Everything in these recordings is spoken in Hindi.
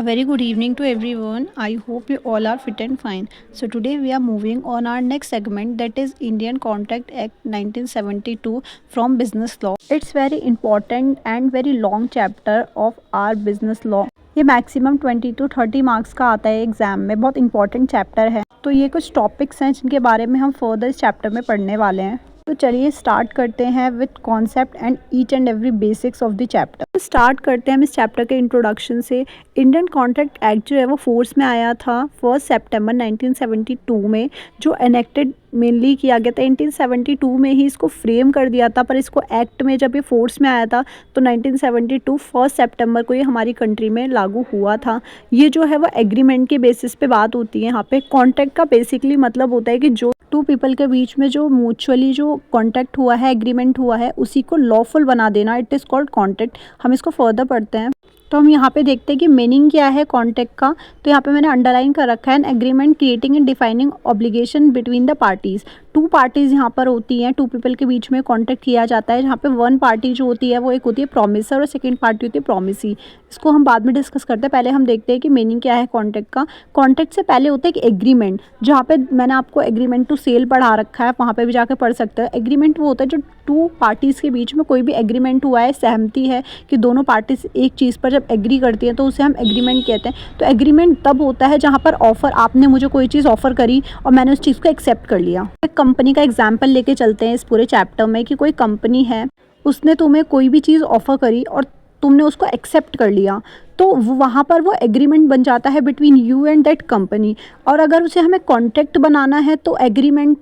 very good evening to everyone. I hope you all are fit and fine. So today we are moving on our next segment, that is Indian Contract Act 1972 from business law. It's very important and very long chapter of our business law. ये मैक्सिमम 20 to 30 मार्क्स का आता है एग्जाम में, बहुत इंपॉर्टेंट चैप्टर है। तो ये कुछ टॉपिक्स हैं जिनके बारे में हम फर्दर इस चैप्टर में पढ़ने वाले हैं। तो चलिए स्टार्ट करते हैं with concept and each and every basics of the chapter. Start करते हैं हम इस चैप्टर के इंट्रोडक्शन से। इंडियन कॉन्ट्रैक्ट एक्ट जो है वो फोर्स में आया था 1 सितंबर 1972 में, जो एनेक्टेड मेनली किया गया था 1972 में ही इसको फ्रेम कर दिया था, पर इसको एक्ट में जब ये फोर्स में आया था तो 1972 1 सितंबर को ये हमारी कंट्री में लागू हुआ था। ये जो है वो एग्रीमेंट के बेसिस पे बात होती है। यहाँ पे कॉन्ट्रैक्ट का बेसिकली मतलब होता है कि जो टू पीपल के बीच में जो म्यूचुअली जो कॉन्ट्रैक्ट हुआ है, एग्रीमेंट हुआ है, उसी को लॉफुल बना देना, इट इज़ कॉल्ड कॉन्ट्रैक्ट। हम इसको फर्दर पढ़ते हैं। तो हम यहाँ पे देखते हैं कि मीनिंग क्या है कॉन्ट्रैक्ट का। तो यहाँ पे मैंने अंडरलाइन कर रखा है, an agreement creating and defining obligation between the parties. Two parties यहाँ पर होती हैं, टू पीपल के बीच में कॉन्ट्रैक्ट किया जाता है, जहाँ पे वन पार्टी जो होती है वो एक होती है प्रोमिसर और सेकंड पार्टी होती है प्रोमिसी। इसको हम बाद में डिस्कस करते हैं, पहले हम देखते हैं कि मीनिंग क्या है कॉन्ट्रैक्ट का। कॉन्ट्रैक्ट से पहले होता है कि एग्रीमेंट, जहाँ पे मैंने आपको एग्रीमेंट टू सेल पढ़ा रखा है, वहाँ पे भी जाकर पढ़ सकते हैं। एग्रीमेंट वो होता है जो टू पार्टीज़ के बीच में कोई भी एग्रीमेंट हुआ है, सहमति है कि दोनों पार्टीज एक चीज़ पर जब एग्री करती हैं तो उसे हम एग्रीमेंट कहते हैं। तो एग्रीमेंट तब होता है जहाँ पर ऑफर, आपने मुझे कोई चीज़ ऑफर करी और मैंने उस चीज़ को एक्सेप्ट कर लिया। एक कंपनी का एग्जाम्पल लेके चलते हैं इस पूरे चैप्टर में कि कोई कंपनी है, उसने तुम्हें कोई भी चीज़ ऑफर करी और तुमने उसको एक्सेप्ट कर लिया, तो वहाँ पर वो एग्रीमेंट बन जाता है between you and that company. और अगर उसे हमें कॉन्ट्रैक्ट बनाना है तो एग्रीमेंट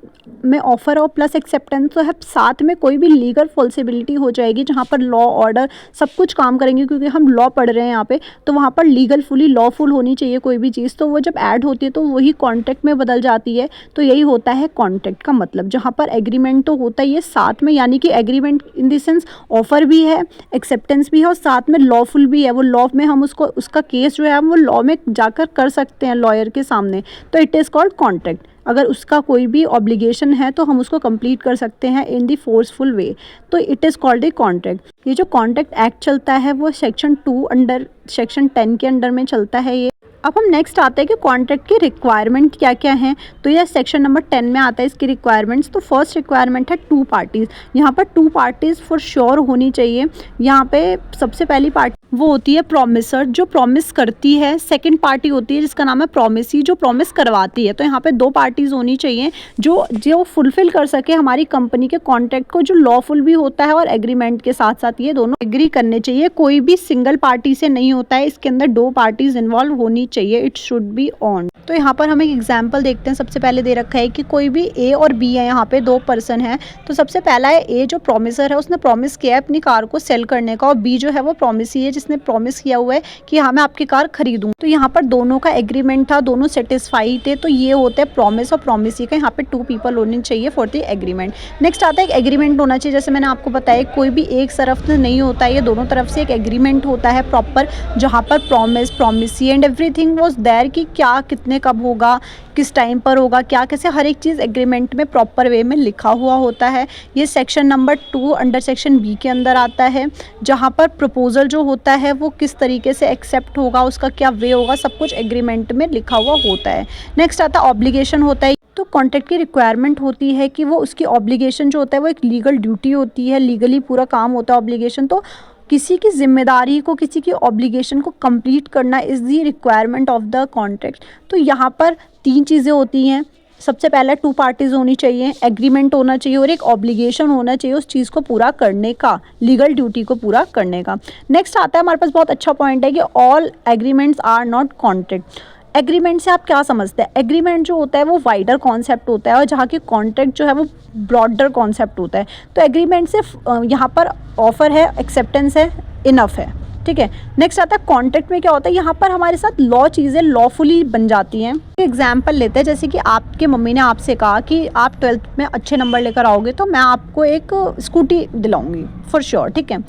में ऑफर और प्लस एक्सेप्टेंस तो है, साथ में कोई भी लीगल पॉसिबिलिटी हो जाएगी जहाँ पर लॉ ऑर्डर सब कुछ काम करेंगे, क्योंकि हम लॉ पढ़ रहे हैं यहाँ पे। तो वहाँ पर लीगल फुली लॉफुल होनी चाहिए कोई भी चीज़, तो वो जब ऐड होती है तो वही कॉन्ट्रैक्ट में बदल जाती है। तो यही होता है कॉन्ट्रैक्ट का मतलब, जहाँ पर एग्रीमेंट तो होता ही है साथ में, यानी कि agreement in the sense offer भी है, एक्सेप्टेंस भी है और साथ में लॉफुल भी है। वो लॉ में हम उसको, उसका केस जो है हम वो लॉ में जाकर कर सकते हैं लॉयर के सामने, तो इट इज़ कॉल्ड कॉन्ट्रैक्ट। अगर उसका कोई भी ऑब्लिगेशन है तो हम उसको कंप्लीट कर सकते हैं इन दी फोर्सफुल वे, तो it is called a contract. ये जो कॉन्ट्रैक्ट एक्ट चलता है वो सेक्शन 2 अंडर सेक्शन 10 के अंडर में चलता है ये। अब हम नेक्स्ट आते हैं कि कॉन्ट्रैक्ट की रिक्वायरमेंट क्या क्या हैं। तो यह सेक्शन नंबर 10 में आता है इसकी रिक्वायरमेंट्स। तो फर्स्ट रिक्वायरमेंट है टू पार्टीज़। यहाँ पर टू पार्टीज़ फॉर श्योर होनी चाहिए। यहाँ पे सबसे पहली पार्टी वो होती है प्रोमिसर, जो प्रॉमिस करती है। सेकंड पार्टी होती है जिसका नाम है प्रोमिसी, जो प्रॉमिस करवाती है। तो यहाँ पे दो पार्टीज़ होनी चाहिए जो फुलफिल कर सके हमारी कंपनी के कॉन्ट्रैक्ट को, जो लॉफुल भी होता है और एग्रीमेंट के साथ साथ ये दोनों एग्री करने चाहिए। कोई भी सिंगल पार्टी से नहीं होता है, इसके अंदर दो पार्टीज इन्वॉल्व होनी चाहिए। It should be on. तो यहाँ पर हम एक एग्जाम्पल देखते हैं। सबसे पहले दे रखा है कि कोई भी ए और बी है, यहाँ पे दो पर्सन है। तो सबसे पहला है ए, जो प्रोमिसर है, उसने प्रॉमिस किया है अपनी कार को सेल करने का, और बी जो है वो प्रोमिसी है जिसने प्रॉमिस किया हुआ है कि हाँ मैं आपकी कार खरीदूँ। तो यहाँ पर दोनों का एग्रीमेंट था, दोनों सेटिस्फाइड थे। तो ये होता है प्रॉमिस और प्रोमिसी का। यहाँ पे टू पीपल होने चाहिए फॉर द एग्रीमेंट। नेक्स्ट आता है एक एग्रीमेंट होना चाहिए। जैसे मैंने आपको बताया, कोई भी एक तरफ से नहीं होता है, ये दोनों तरफ से एक एग्रीमेंट होता है प्रॉपर, जहाँ पर promise, promisee and everything was there कि क्या कितने कब होगा, किस टाइम पर होगा, क्या कैसे, हर एक चीज़ एग्रीमेंट में प्रॉपर वे में लिखा हुआ होता है। ये section number 2 under section B के अंदर आता है, जहाँ पर प्रपोजल जो होता है वो किस तरीके से एक्सेप्ट होगा, उसका क्या वे होगा, सब कुछ एग्रीमेंट में लिखा हुआ होता है। नेक्स्ट आता है ऑब्लिगेशन होता है। तो कॉन्ट्रैक्ट की रिक्वायरमेंट होती है कि वो उसकी ऑब्लिगेशन जो होता है वो एक लीगल ड्यूटी होती है, लीगली पूरा काम होता है ऑब्लिगेशन। तो किसी की जिम्मेदारी को, किसी की ऑब्लिगेशन को कंप्लीट करना is the requirement of the contract. तो यहाँ पर तीन चीज़ें होती हैं। सबसे पहला टू पार्टीज़ होनी चाहिए, एग्रीमेंट होना चाहिए और एक ऑब्लिगेशन होना चाहिए उस चीज़ को पूरा करने का, लीगल ड्यूटी को पूरा करने का। नेक्स्ट आता है हमारे पास बहुत अच्छा पॉइंट है कि all agreements are not contract. Agreement से आप क्या समझते हैं? एग्रीमेंट जो होता है वो वाइडर कॉन्सेप्ट होता है, और जहाँ की कॉन्ट्रैक्ट जो है वो ब्रॉडर कॉन्सेप्ट होता है। तो एग्रीमेंट से यहाँ पर ऑफर है, एक्सेप्टेंस है, इनफ है, ठीक है। नेक्स्ट आता है कॉन्ट्रैक्ट में क्या होता है, यहाँ पर हमारे साथ लॉ चीज़ें लॉफुली बन जाती हैं। एग्जाम्पल लेते हैं, जैसे कि आपके मम्मी ने आपसे कहा कि आप 12th में अच्छे नंबर लेकर आओगे तो मैं आपको एक स्कूटी दिलाऊंगी फॉर श्योर, ठीक है।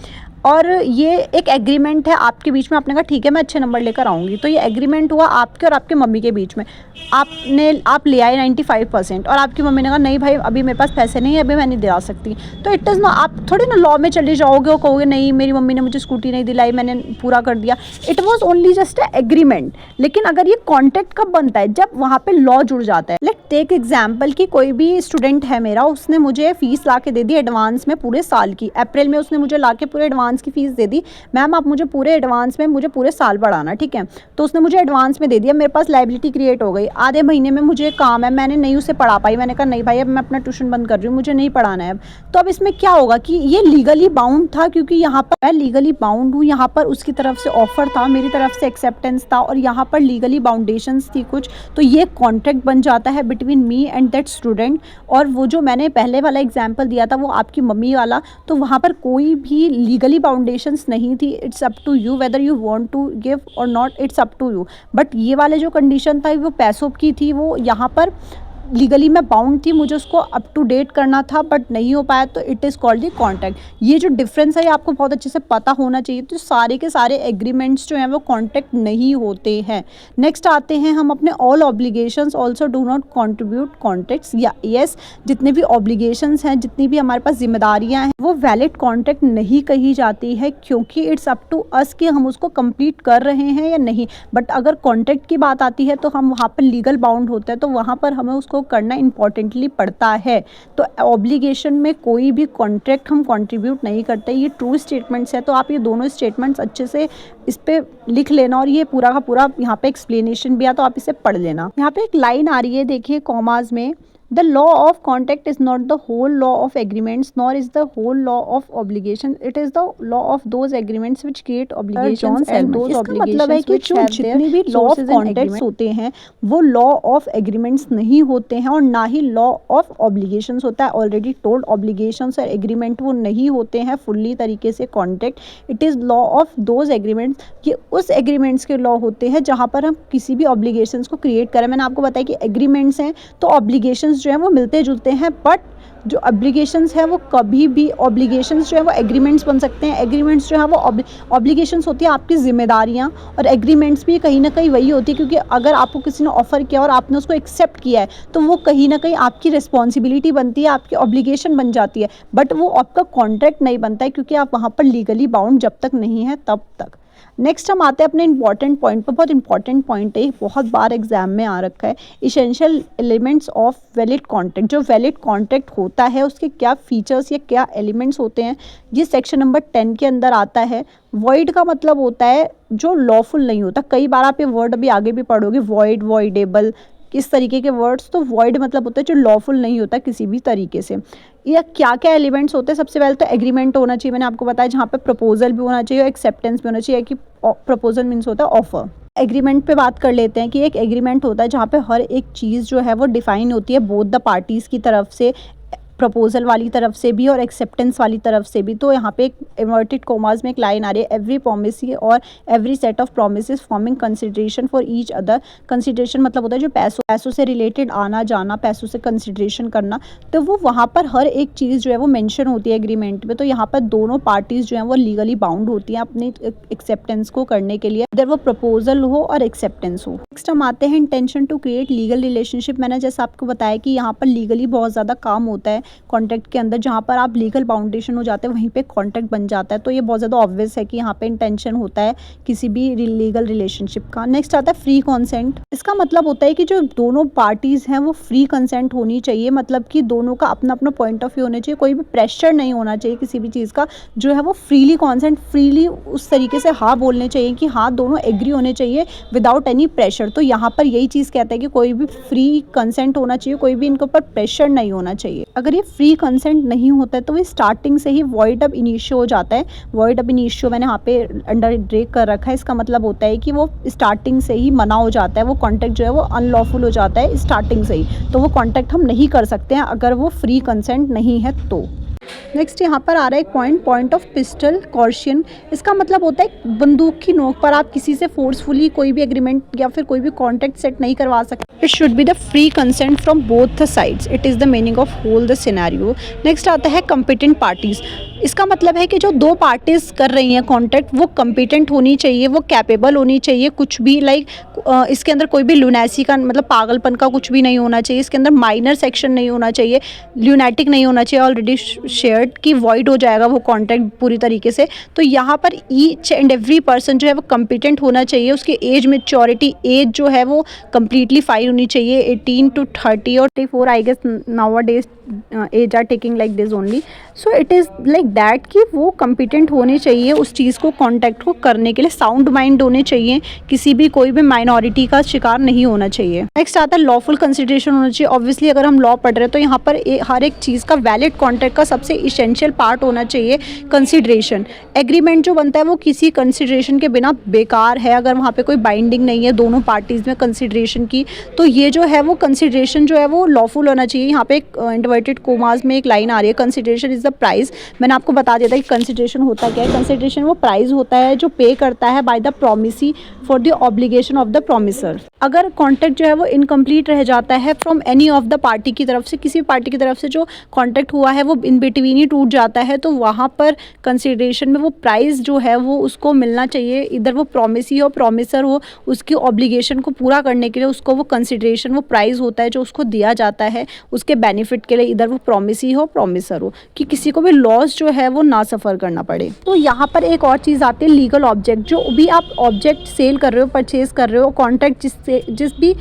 और ये एक एग्रीमेंट है आपके बीच में, आपने कहा ठीक है मैं अच्छे नंबर लेकर आऊँगी, तो ये एग्रीमेंट हुआ आपके और आपके मम्मी के बीच में। आप ले आए 95% और आपकी मम्मी ने कहा नहीं भाई अभी मेरे पास पैसे नहीं है, अभी मैं नहीं दिला सकती, तो इट इज़ नॉट, आप थोड़ी ना लॉ में चले जाओगे और कहोगे नहीं मेरी मम्मी ने मुझे स्कूटी नहीं दिलाई, मैंने पूरा कर दिया। It was only just a agreement. लेकिन अगर ये कॉन्ट्रैक्ट कब बनता है, जब वहाँ पे लॉ जुड़ जाता है। लेट टेक एग्जाम्पल कि कोई भी स्टूडेंट है मेरा, उसने मुझे फीस ला के दे दी एडवांस में पूरे साल की, अप्रैल में उसने मुझे ला के पूरे एडवांस की फीस दे दी, मैम आप मुझे पूरे एडवांस में मुझे पूरे साल पढ़ाना, ठीक है। तो उसने मुझे एडवांस में दे दिया, मेरे पास लायबिलिटी क्रिएट हो गई, आधे महीने में मुझे काम है, मैंने नहीं उसे पढ़ा पाई, मैंने कहा नहीं भाई अब मैं अपना ट्यूशन बंद कर रही हूँ, मुझे नहीं पढ़ाना है अब। तो अब इसमें क्या होगा कि ये लीगली बाउंड था, क्योंकि यहाँ पर मैं लीगली बाउंड हूँ, यहाँ पर उसकी तरफ से ऑफर था, मेरी तरफ से एक्सेप्टेंस था और यहाँ पर लीगली बाउंडेशंस थी कुछ, तो ये कॉन्ट्रैक्ट बन जाता है between me and that student. और वो जो मैंने पहले वाला एग्जाम्पल दिया था वो आपकी मम्मी वाला, तो वहाँ पर कोई भी लीगली बाउंडेशंस नहीं थी। It's up to you whether you want to give or not, it's up to you. But ये वाले जो कंडीशन था वो पैसों की थी, वो यहाँ पर लीगली मैं बाउंड थी, मुझे उसको अप टू डेट करना था बट नहीं हो पाया, तो it is called the contract. ये जो डिफरेंस है ये आपको बहुत अच्छे से पता होना चाहिए। तो सारे के सारे एग्रीमेंट्स जो हैं वो कॉन्ट्रैक्ट नहीं होते हैं। नेक्स्ट आते हैं हम अपने all obligations also do not contribute contracts, या यस जितने भी ऑब्लिगेशंस हैं, जितनी भी हमारे पास जिम्मेदारियाँ हैं, वो वैलिड कॉन्ट्रैक्ट नहीं कही जाती है, क्योंकि इट्स अप टू अस कि हम उसको कंप्लीट कर रहे हैं या नहीं। बट अगर कॉन्ट्रैक्ट की बात आती है तो हम वहाँ पर लीगल बाउंड होते हैं, तो वहाँ पर हमें उसको करना इंपॉर्टेंटली पड़ता है। तो ऑब्लिगेशन में कोई भी कॉन्ट्रैक्ट हम कंट्रीब्यूट नहीं करते। ये ट्रू स्टेटमेंट्स है, तो आप ये दोनों स्टेटमेंट्स अच्छे से इस पे लिख लेना, और ये पूरा का पूरा यहाँ पे एक्सप्लेनेशन भी है तो आप इसे पढ़ लेना। यहाँ पे एक लाइन आ रही है देखिए कॉमाज में, The law of contract is not the whole law of agreements, nor is the whole law of obligations. It is the law of those agreements which create obligations and those obligations which have their जितनी भी law of contracts होते हैं वो law of agreements नहीं होते हैं और ना ही law of obligations होता है। Already told obligations और agreement वो नहीं होते हैं fully तरीके से contract. It is law of those agreements, कि उस agreements के law होते हैं जहाँ पर हम किसी भी obligations को create करें। मैंने आपको बताया कि agreements हैं तो obligations जो है वो मिलते जुलते हैं, बट जो ऑब्लिगेशंस है वो कभी भी, ऑब्लिगेशंस जो है वो एग्रीमेंट्स बन सकते हैं, एग्रीमेंट्स जो है वो ऑब्लिगेशंस होती है आपकी जिम्मेदारियां, और एग्रीमेंट्स भी कहीं ना कहीं वही होती है, क्योंकि अगर आपको किसी ने ऑफर किया और आपने उसको एक्सेप्ट किया है तो वो कहीं ना कहीं आपकी रिस्पॉन्सिबिलिटी बनती है, आपकी ऑब्लिगेशन बन जाती है, बट वो आपका कॉन्ट्रैक्ट नहीं बनता है, क्योंकि आप वहाँ पर लीगली बाउंड जब तक नहीं है तब तक। नेक्स्ट हम आते हैं अपने इंपॉर्टेंट पॉइंट पर। बहुत इंपॉर्टेंट पॉइंट है, बहुत बार एग्जाम में आ रखा है, essential elements of valid contract. जो वैलिड कॉन्ट्रैक्ट होता है उसके क्या फीचर्स या क्या एलिमेंट्स होते हैं, ये सेक्शन नंबर 10 के अंदर आता है। वॉइड का मतलब होता है जो लॉफुल नहीं होता। कई बार आप ये वर्ड अभी आगे भी पढ़ोगे, वॉइड, वॉइडेबल, इस तरीके के वर्ड्स। तो वॉइड मतलब होता है जो लॉफुल नहीं होता किसी भी तरीके से। या क्या क्या एलिमेंट्स होते हैं, सबसे पहले तो एग्रीमेंट होना चाहिए, मैंने आपको बताया, जहाँ पे प्रपोजल भी होना चाहिए और एक्सेप्टेंस भी होना चाहिए, कि प्रपोजल मीन्स होता है ऑफर। एग्रीमेंट पे बात कर लेते हैं कि एक एग्रीमेंट होता है जहाँ पे हर एक चीज़ जो है वो डिफाइन होती है बोथ द पार्टीज़ की तरफ से, प्रपोजल वाली तरफ से भी और एक्सेप्टेंस वाली तरफ से भी। तो यहाँ पे एक इन्वर्टेड कोमास में एक लाइन आ रही है, एवरी प्रोमिस और every set of promises forming consideration for each other. Consideration मतलब होता है जो पैसों से रिलेटेड आना जाना, पैसों से कंसिडरेशन करना। तो वो वहाँ पर हर एक चीज़ जो है वो मेंशन होती है एग्रीमेंट में। तो यहाँ पर दोनों पार्टीज़ जो हैं वो लीगली बाउंड होती हैं अपनी एक्सेप्टेंस को करने के लिए, अगर वो प्रपोजल हो और एक्सेप्टेंस हो। नेक्स्ट हम आते हैं intention to create legal relationship. मैंने जैसे आपको बताया कि यहाँ पर लीगली बहुत ज़्यादा काम होता है कॉन्ट्रैक्ट के अंदर, जहाँ पर आप लीगल बाउंडेशन हो जाते हैं वहीं पे कॉन्ट्रैक्ट बन जाता है। तो ये बहुत ज़्यादा ऑब्वियस है कि यहाँ पे इंटेंशन होता है किसी भी लीगल रिलेशनशिप का। नेक्स्ट आता है फ्री कंसेंट। इसका मतलब होता है कि जो दोनों पार्टीज़ हैं वो फ्री कंसेंट होनी चाहिए, मतलब कि दोनों का अपना अपना पॉइंट ऑफ व्यू होना चाहिए, कोई भी प्रेशर नहीं होना चाहिए किसी भी चीज़ का। जो है वो फ्रीली कंसेंट, फ्रीली उस तरीके से हाँ बोलने चाहिए कि हाँ दोनों एग्री होने चाहिए विदाउट एनी प्रेशर। तो यहाँ पर यही चीज़ कहता है कि कोई भी फ्री कंसेंट होना चाहिए, कोई भी इनके ऊपर प्रेशर नहीं होना चाहिए। अगर ये फ्री कंसेंट नहीं होता है तो वो स्टार्टिंग से ही वॉइड अब इनिशियो हो जाता है। वॉइड अब इनिशियो मैंने यहाँ पे अंडर ब्रेक कर रखा है। इसका मतलब होता है कि वो स्टार्टिंग से ही मना हो जाता है, वो कॉन्ट्रैक्ट जो है वो अनलॉफुल हो जाता है स्टार्टिंग से ही। तो वो कॉन्ट्रैक्ट हम नहीं कर सकते हैं अगर वो फ्री कंसेंट नहीं है तो। नेक्स्ट यहाँ पर आ रहा है एक पॉइंट ऑफ पिस्टल कॉर्शियन। इसका मतलब होता है बंदूक की नोक पर आप किसी से फोर्सफुली कोई भी एग्रीमेंट या फिर कोई भी कॉन्ट्रैक्ट सेट नहीं करवा सकते। It should be the free consent from both the sides, it is the meaning of whole the scenario. Next आता है कॉम्पिटेंट पार्टीज़। इसका मतलब है कि जो दो पार्टीज कर रही हैं कॉन्ट्रैक्ट वो कम्पिटेंट होनी चाहिए, वो कैपेबल होनी चाहिए, कुछ भी लाइक इसके अंदर कोई भी लुनेसी का मतलब पागलपन का कुछ भी नहीं होना चाहिए, इसके अंदर माइनर सेक्शन नहीं होना चाहिए, ल्यूनेटिक नहीं होना चाहिए, ऑलरेडी शेयर्ड कि वॉइड हो जाएगा वो कॉन्ट्रैक्ट पूरी तरीके से। तो यहाँ पर ईच एंड एवरी पर्सन जो है वो कम्पिटेंट होना चाहिए, उसकी एज मेच्योरिटी एज जो है वो कम्प्लीटली फाइन होनी चाहिए, 18 to 30 और 34 I guess nowadays as are taking like this only. So it is like that कि वो कम्पिटेंट होने चाहिए उस चीज़ को कॉन्टैक्ट को करने के लिए, साउंड माइंड होने चाहिए, किसी भी कोई भी माइनॉरिटी का शिकार नहीं होना चाहिए। नेक्स्ट आता है लॉफुल कंसिडरेशन होना चाहिए। ऑब्वियसली अगर हम लॉ पढ़ रहे हैं तो यहाँ पर हर एक चीज़ का वैलिड कॉन्ट्रैक्ट का सबसे इसेंशियल पार्ट होना चाहिए कंसिडरेशन। एग्रीमेंट जो बनता है वो किसी कंसिडरेशन के बिना बेकार है, अगर वहाँ पे कोई बाइंडिंग नहीं है दोनों पार्टीज़ में कंसिडरेशन की, तो ये जो है वो कंसिडरेशन जो है वो लॉफुल होना चाहिए। यहाँ पे एक इन्वर्टेड कोमास में एक लाइन आ रही है, कंसिडरेशन इज़ द प्राइस। मैंने आपको बता दिया था कि कंसिडरेशन होता क्या है। कंसिडरेशन वो प्राइस होता है जो पे करता है by the promisee for the obligation of the promisor. अगर कॉन्ट्रैक्ट जो है वो इनकम्प्लीट रह जाता है from any of the party की तरफ से, किसी भी पार्टी की तरफ से जो कॉन्ट्रैक्ट हुआ है वो इन बिटवीन ही टूट जाता है, तो वहाँ पर कंसिडरेशन में वो प्राइस जो है वो उसको मिलना चाहिए। इधर वो प्रोमिसी हो प्रोमिसर हो, उसकी ऑब्लिगेशन को पूरा करने के लिए उसको वो कंसिडरेशन वो प्राइस होता है जो उसको दिया जाता है उसके बेनिफिट के लिए, इधर वो प्रोमिसी हो प्रोमिसर हो, कि किसी को भी लॉस जो है वो ना सफ़र करना पड़े। तो यहाँ पर एक और चीज़ आती है लीगल ऑब्जेक्ट। जो भी आप ऑब्जेक्ट सेल कर रहे हो, परचेज कर रहे हो, कॉन्ट्रैक्ट जिस भी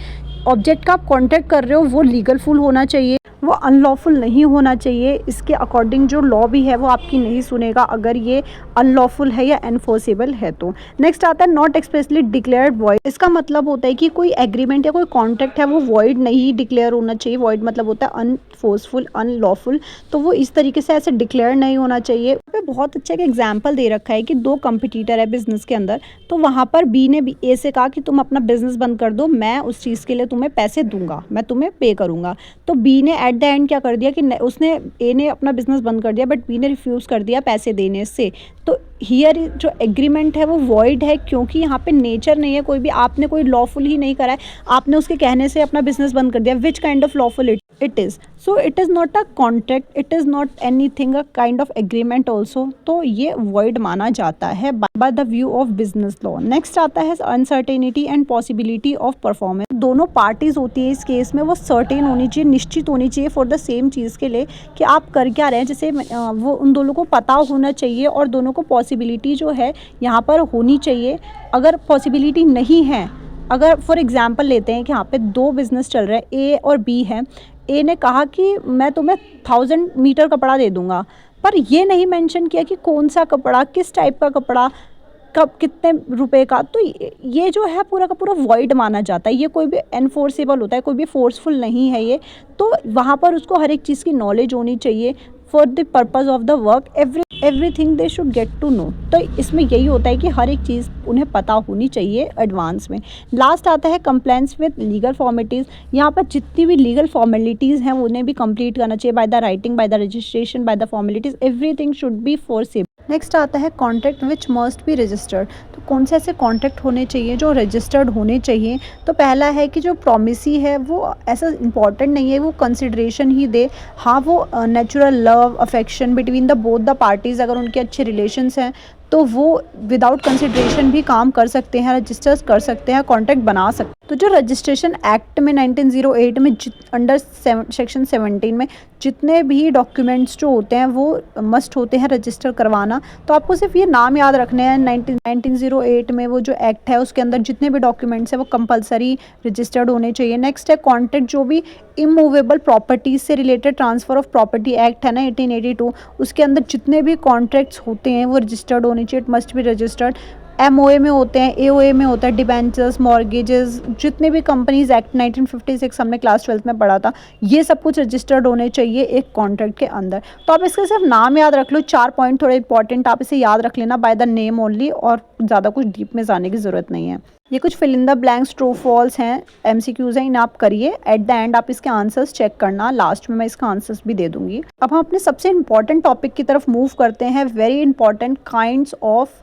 ऑब्जेक्ट का आप कॉन्ट्रैक्ट कर रहे हो वो लीगल फुल होना चाहिए, वो अनलॉफुल नहीं होना चाहिए। इसके अकॉर्डिंग जो लॉ भी है वो आपकी नहीं सुनेगा अगर ये अनलॉफुल है या एनफोर्सेबल है तो। नेक्स्ट आता है नॉट एक्सप्रेसली डिक्लेयर्ड वॉइड। इसका मतलब होता है कि कोई एग्रीमेंट या कोई कॉन्ट्रैक्ट है वो वॉइड नहीं डिक्लेयर होना चाहिए। वॉइड मतलब होता है अनफोर्सफुल, अनलॉफुल, तो वो इस तरीके से ऐसे डिक्लेयर नहीं होना चाहिए। पे बहुत अच्छा एक एग्जाम्पल दे रखा है कि दो कंपटीटर है बिजनेस के अंदर, तो वहाँ पर बी ने ए से कहा कि तुम अपना बिजनेस बंद कर दो, मैं उस चीज़ के लिए तुम्हें पैसे दूंगा, मैं तुम्हें पे करूँगा। तो बी ने एट द एंड क्या कर दिया कि उसने ए ने अपना बिजनेस बंद कर दिया, बट बी ने रिफ्यूज़ कर दिया पैसे देने से। तो हियर जो एग्रीमेंट है वो वॉइड है, क्योंकि यहाँ पे नेचर नहीं है कोई भी, आपने कोई लॉफुल ही नहीं करा है, आपने उसके कहने से अपना बिजनेस बंद कर दिया। Which kind of lawful it is, so it is not a contract, it is not anything a kind of agreement also. तो ये वॉइड माना जाता है by the view of business law. Next आता है uncertainty and possibility of performance. दोनों पार्टीज होती है इस केस में वो सर्टेन होनी चाहिए, निश्चित होनी चाहिए फॉर द सेम चीज़ के लिए कि आप कर क्या रहे हैं, जैसे वो उन दोनों को पता होना चाहिए और दोनों को पॉसिबिलिटी जो है यहाँ पर होनी चाहिए। अगर पॉसिबिलिटी नहीं है, अगर फॉर एग्जांपल लेते हैं कि यहाँ पे दो बिजनेस चल रहे हैं, ए और बी है। ए ने कहा कि मैं तुम्हें 1000 मीटर कपड़ा दे दूँगा, पर ये नहीं मेंशन किया कि कौन सा कपड़ा, किस टाइप का कपड़ा, कब, कितने रुपए का। तो ये जो है पूरा का पूरा वॉइड माना जाता है, ये कोई भी एनफोर्सेबल होता है, कोई भी फोर्सफुल नहीं है ये। तो वहाँ पर उसको हर एक चीज़ की नॉलेज होनी चाहिए for the purpose of the work, everything they should get to know. तो इसमें यही होता है कि हर एक चीज़ उन्हें पता होनी चाहिए एडवांस में। लास्ट आता है कंप्लायंस विद लीगल फॉर्मेलिटीज़। यहाँ पर जितनी भी लीगल फॉर्मेलिटीज़ हैं उन्हें भी कंप्लीट करना चाहिए, by the writing, by the registration, by the formalities, everything should be forcible. Next आता है contract which must be registered. तो कौन से ऐसे कॉन्ट्रैक्ट होने चाहिए जो रजिस्टर्ड होने चाहिए। तो पहला है कि जो प्रोमिसी है वो ऐसा इंपॉर्टेंट नहीं है वो कंसिडरेशन ही दे, हाँ वो natural love affection between the both the parties, अगर उनके अच्छे रिलेशंस हैं तो वो विदाउट कंसिडरेशन भी काम कर सकते हैं, रजिस्टर कर सकते हैं, कॉन्ट्रैक्ट बना सकते हैं। तो जो रजिस्ट्रेशन एक्ट में 1908 में अंडर सेक्शन 17 में जितने भी डॉक्यूमेंट्स जो होते हैं वो मस्ट होते हैं रजिस्टर करवाना। तो आपको सिर्फ ये नाम याद रखने हैं, 1908 में वो जो एक्ट है उसके अंदर जितने भी डॉक्यूमेंट्स हैं वो कंपलसरी रजिस्टर्ड होने चाहिए। नेक्स्ट है कॉन्ट्रैक्ट, जो भी इमूवेबल प्रॉपर्टीज से related transfer of property act है ना 1882, उसके अंदर जितने भी कॉन्ट्रैक्ट्स होते हैं वो रजिस्टर्ड होने चाहिए, it must be registered. MOA में होते हैं, AOA में होता है, डिबेंचर्स, मॉर्गेजेस, जितने भी कंपनीज एक्ट 1956 हमने क्लास 12 में पढ़ा था, ये सब कुछ रजिस्टर्ड होने चाहिए एक कॉन्ट्रैक्ट के अंदर। तो आप इसका सिर्फ नाम याद रख लो, 4 पॉइंट थोड़े इंपॉर्टेंट आप इसे याद रख लेना बाय द नेम ओनली, और ज़्यादा कुछ डीप में जाने की ज़रूरत नहीं है। ये कुछ fill in the blanks, true false हैं, MCQs हैं, इन्हें आप करिए। एट द एंड आप इसके आंसर्स चेक करना, लास्ट में मैं इसका आंसर्स भी दे दूंगी। अब हम अपने सबसे इंपॉर्टेंट टॉपिक की तरफ मूव करते हैं, very important kinds of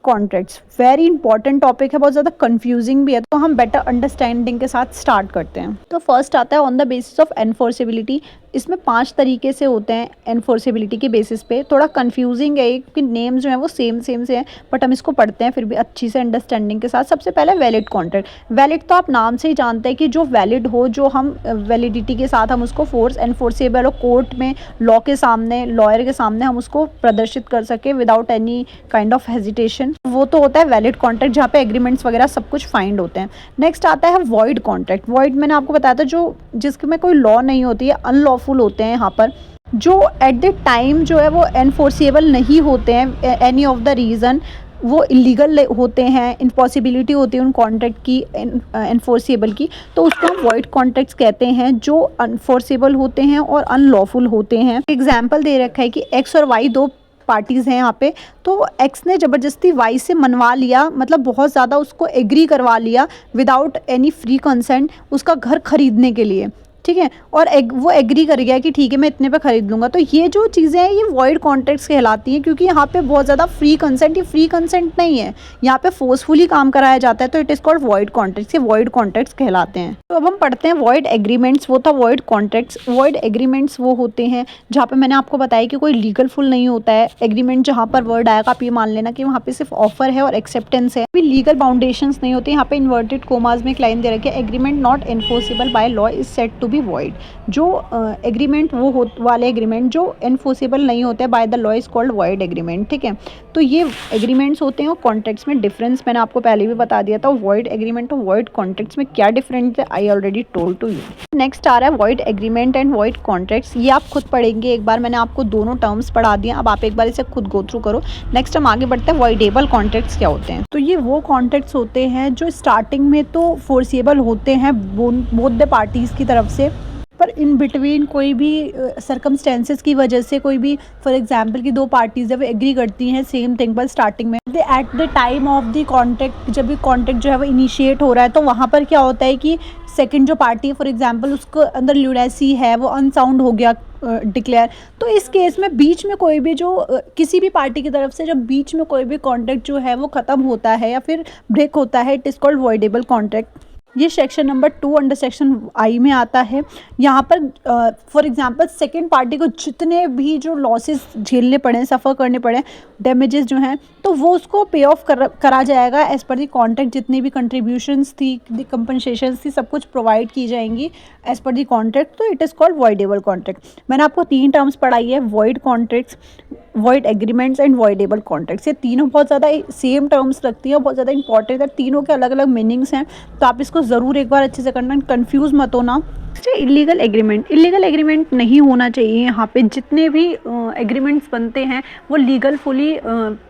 contracts. Very important topic है, बहुत ज़्यादा कंफ्यूजिंग भी है, तो हम बेटर अंडरस्टैंडिंग के साथ स्टार्ट करते हैं। तो फर्स्ट आता है on the basis of enforceability. इसमें 5 तरीके से होते हैं एनफोर्सेबिलिटी के बेसिस पे। थोड़ा कंफ्यूजिंग है क्योंकि नेम्स जो हैं वो सेम से हैं, बट हम इसको पढ़ते हैं फिर भी अच्छी से अंडरस्टैंडिंग के साथ। सबसे पहले वैलिड कॉन्ट्रैक्ट। वैलिड तो आप नाम से ही जानते हैं कि जो वैलिड हो, जो हम वैलिडिटी के साथ हम उसको फोर्स एनफोर्सेबल हो, कोर्ट में लॉ के सामने, लॉयर के सामने हम उसको प्रदर्शित कर सके without any kind of hesitation, वो तो होता है वैलिड कॉन्ट्रैक्ट, जहाँ पे एग्रीमेंट्स वगैरह सब कुछ फाइंड होते हैं। नेक्स्ट आता है वॉइड कॉन्ट्रैक्ट। वॉइड मैंने आपको बताया था जो जिसमें कोई लॉ नहीं होती है, अनलॉफुल होते हैं यहाँ पर, जो एट द टाइम जो है वो एनफोर्सेबल नहीं होते हैं एनी ऑफ द रीज़न, वो इलीगल होते हैं, इम्पॉसिबिलिटी होती है उन कॉन्ट्रैक्ट की एनफोर्सेबल की, तो उसको हम वॉइड कॉन्ट्रैक्ट्स कहते हैं, जो अनफोर्सेबल होते हैं और अनलॉफुल होते हैं। एग्जाम्पल दे रखा है कि एक्स और वाई दो पार्टीज़ हैं यहाँ पे, तो एक्स ने ज़बरदस्ती वाई से मनवा लिया, मतलब बहुत ज़्यादा उसको एग्री करवा लिया विदाउट एनी फ्री कंसेंट उसका घर खरीदने के लिए, ठीक है, और वो एग्री कर गया कि ठीक है मैं इतने पे खरीद लूँगा। तो ये जो चीज़ें हैं ये वॉइड कॉन्ट्रैक्ट्स कहलाती हैं, क्योंकि यहाँ पे बहुत ज़्यादा फ्री कंसेंट, ये फ्री कंसेंट नहीं है, यहाँ पे फोर्सफुली काम कराया जाता है, तो it is called void contracts. ये वॉइड कॉन्ट्रैक्ट्स कहलाते हैं। तो अब हम पढ़ते हैं वॉइड एग्रीमेंट्स। वो था वॉइड कॉन्ट्रैक्ट्स। वॉइड एग्रीमेंट्स वो होते हैं जहाँ पे मैंने आपको बताया कि कोई लीगल फुल नहीं होता है एग्रीमेंट, जहाँ पर वर्ड आएगा आप ये मान लेना कि वहाँ पे सिर्फ ऑफर है और एक्सेप्टेंस है, भी लीगल बाउंडेशंस नहीं होते। यहाँ पे इन्वर्टेड कोमास में एक लाइन दे रखी है, agreement not enforceable by law is said to be void. जो एग्रीमेंट वो वाले एग्रीमेंट जो एनफोर्सेबल नहीं होते by the law is called void agreement, ठीक है। तो ये एग्रीमेंट्स होते हैं और कॉन्ट्रैक्ट्स में डिफरेंस मैंने आपको पहले भी बता दिया था। वॉइड एग्रीमेंट और वॉइड कॉन्ट्रैक्ट्स में क्या डिफरेंस है I already told to you. Next आ रहा है void agreement and void contracts. ये आप खुद पढ़ेंगे, एक बार मैंने आपको दोनों टर्म्स पढ़ा दिए, अब आप एक बार इसे खुद गो थ्रू करो। नेक्स्ट हम आगे बढ़ते हैं वॉइडेबल कॉन्ट्रैक्ट्स क्या होते हैं। तो ये वो कॉन्ट्रैक्ट्स होते हैं जो स्टार्टिंग में तो फोर्सेबल होते हैं बोथ द पार्टीज़ की तरफ से, पर इन बिटवीन कोई भी सर्कमस्टेंसेस की वजह से, कोई भी फॉर एग्जांपल की दो पार्टीज जब एग्री करती हैं सेम थिंग पर स्टार्टिंग में, at the time of the contract, जब भी कॉन्ट्रैक्ट जो है वो इनिशिएट हो रहा है, तो वहाँ पर क्या होता है कि सेकंड जो पार्टी है फॉर एग्जांपल उसको अंदर ल्यूडेसी है, वो अनसाउंड हो गया डिक्लेयर, तो इस केस में बीच में कोई भी जो किसी भी पार्टी की तरफ से जब बीच में कोई भी कॉन्ट्रैक्ट जो है वो ख़त्म होता है या फिर ब्रेक होता है, it is called voidable contract. ये section number 2 under section I में आता है। यहाँ पर फॉर एग्जांपल सेकंड पार्टी को जितने भी जो लॉसेस झेलने पड़े, सफ़र करने पड़े, डैमेजेस जो हैं, तो वो उसको पे ऑफ करा जाएगा एज पर दी कॉन्ट्रैक्ट। जितनी भी कंट्रीब्यूशंस थी, कंपनसेशंस थी, सब कुछ प्रोवाइड की जाएंगी एज पर दी कॉन्ट्रैक्ट, तो it is called voidable contract. मैंने आपको 3 टर्म्स पढ़ाई है, void contracts, void agreements and voidable contracts. ये तीनों बहुत ज़्यादा सेम टर्म्स रखती हैं, बहुत ज़्यादा इंपॉर्टेंट है, तीनों के अलग अलग मीनिंग्स हैं, तो आप इसको ज़रूर एक बार अच्छे से करना, कंफ्यूज मत होना। इलीगल एग्रीमेंट, इलीगल एग्रीमेंट नहीं होना चाहिए। यहाँ पे जितने भी एग्रीमेंट्स बनते हैं वो लीगल फुली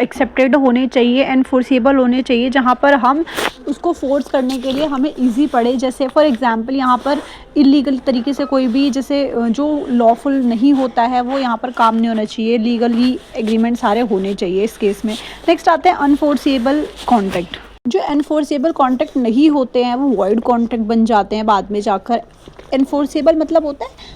एक्सेप्टेड होने चाहिए, एनफोर्सेबल होने चाहिए, जहाँ पर हम उसको फोर्स करने के लिए हमें इजी पड़े। जैसे फॉर एग्जांपल यहाँ पर इलीगल तरीके से कोई भी जैसे जो लॉफुल नहीं होता है वो यहाँ पर काम नहीं होना चाहिए, लीगली एग्रीमेंट सारे होने चाहिए इस केस में। नेक्स्ट आते हैं अनफोर्सेबल कॉन्ट्रैक्ट। जो एनफोर्सेबल कॉन्ट्रैक्ट नहीं होते हैं वो वॉइड कॉन्ट्रैक्ट बन जाते हैं बाद में जाकर। एनफोर्सेबल मतलब होता है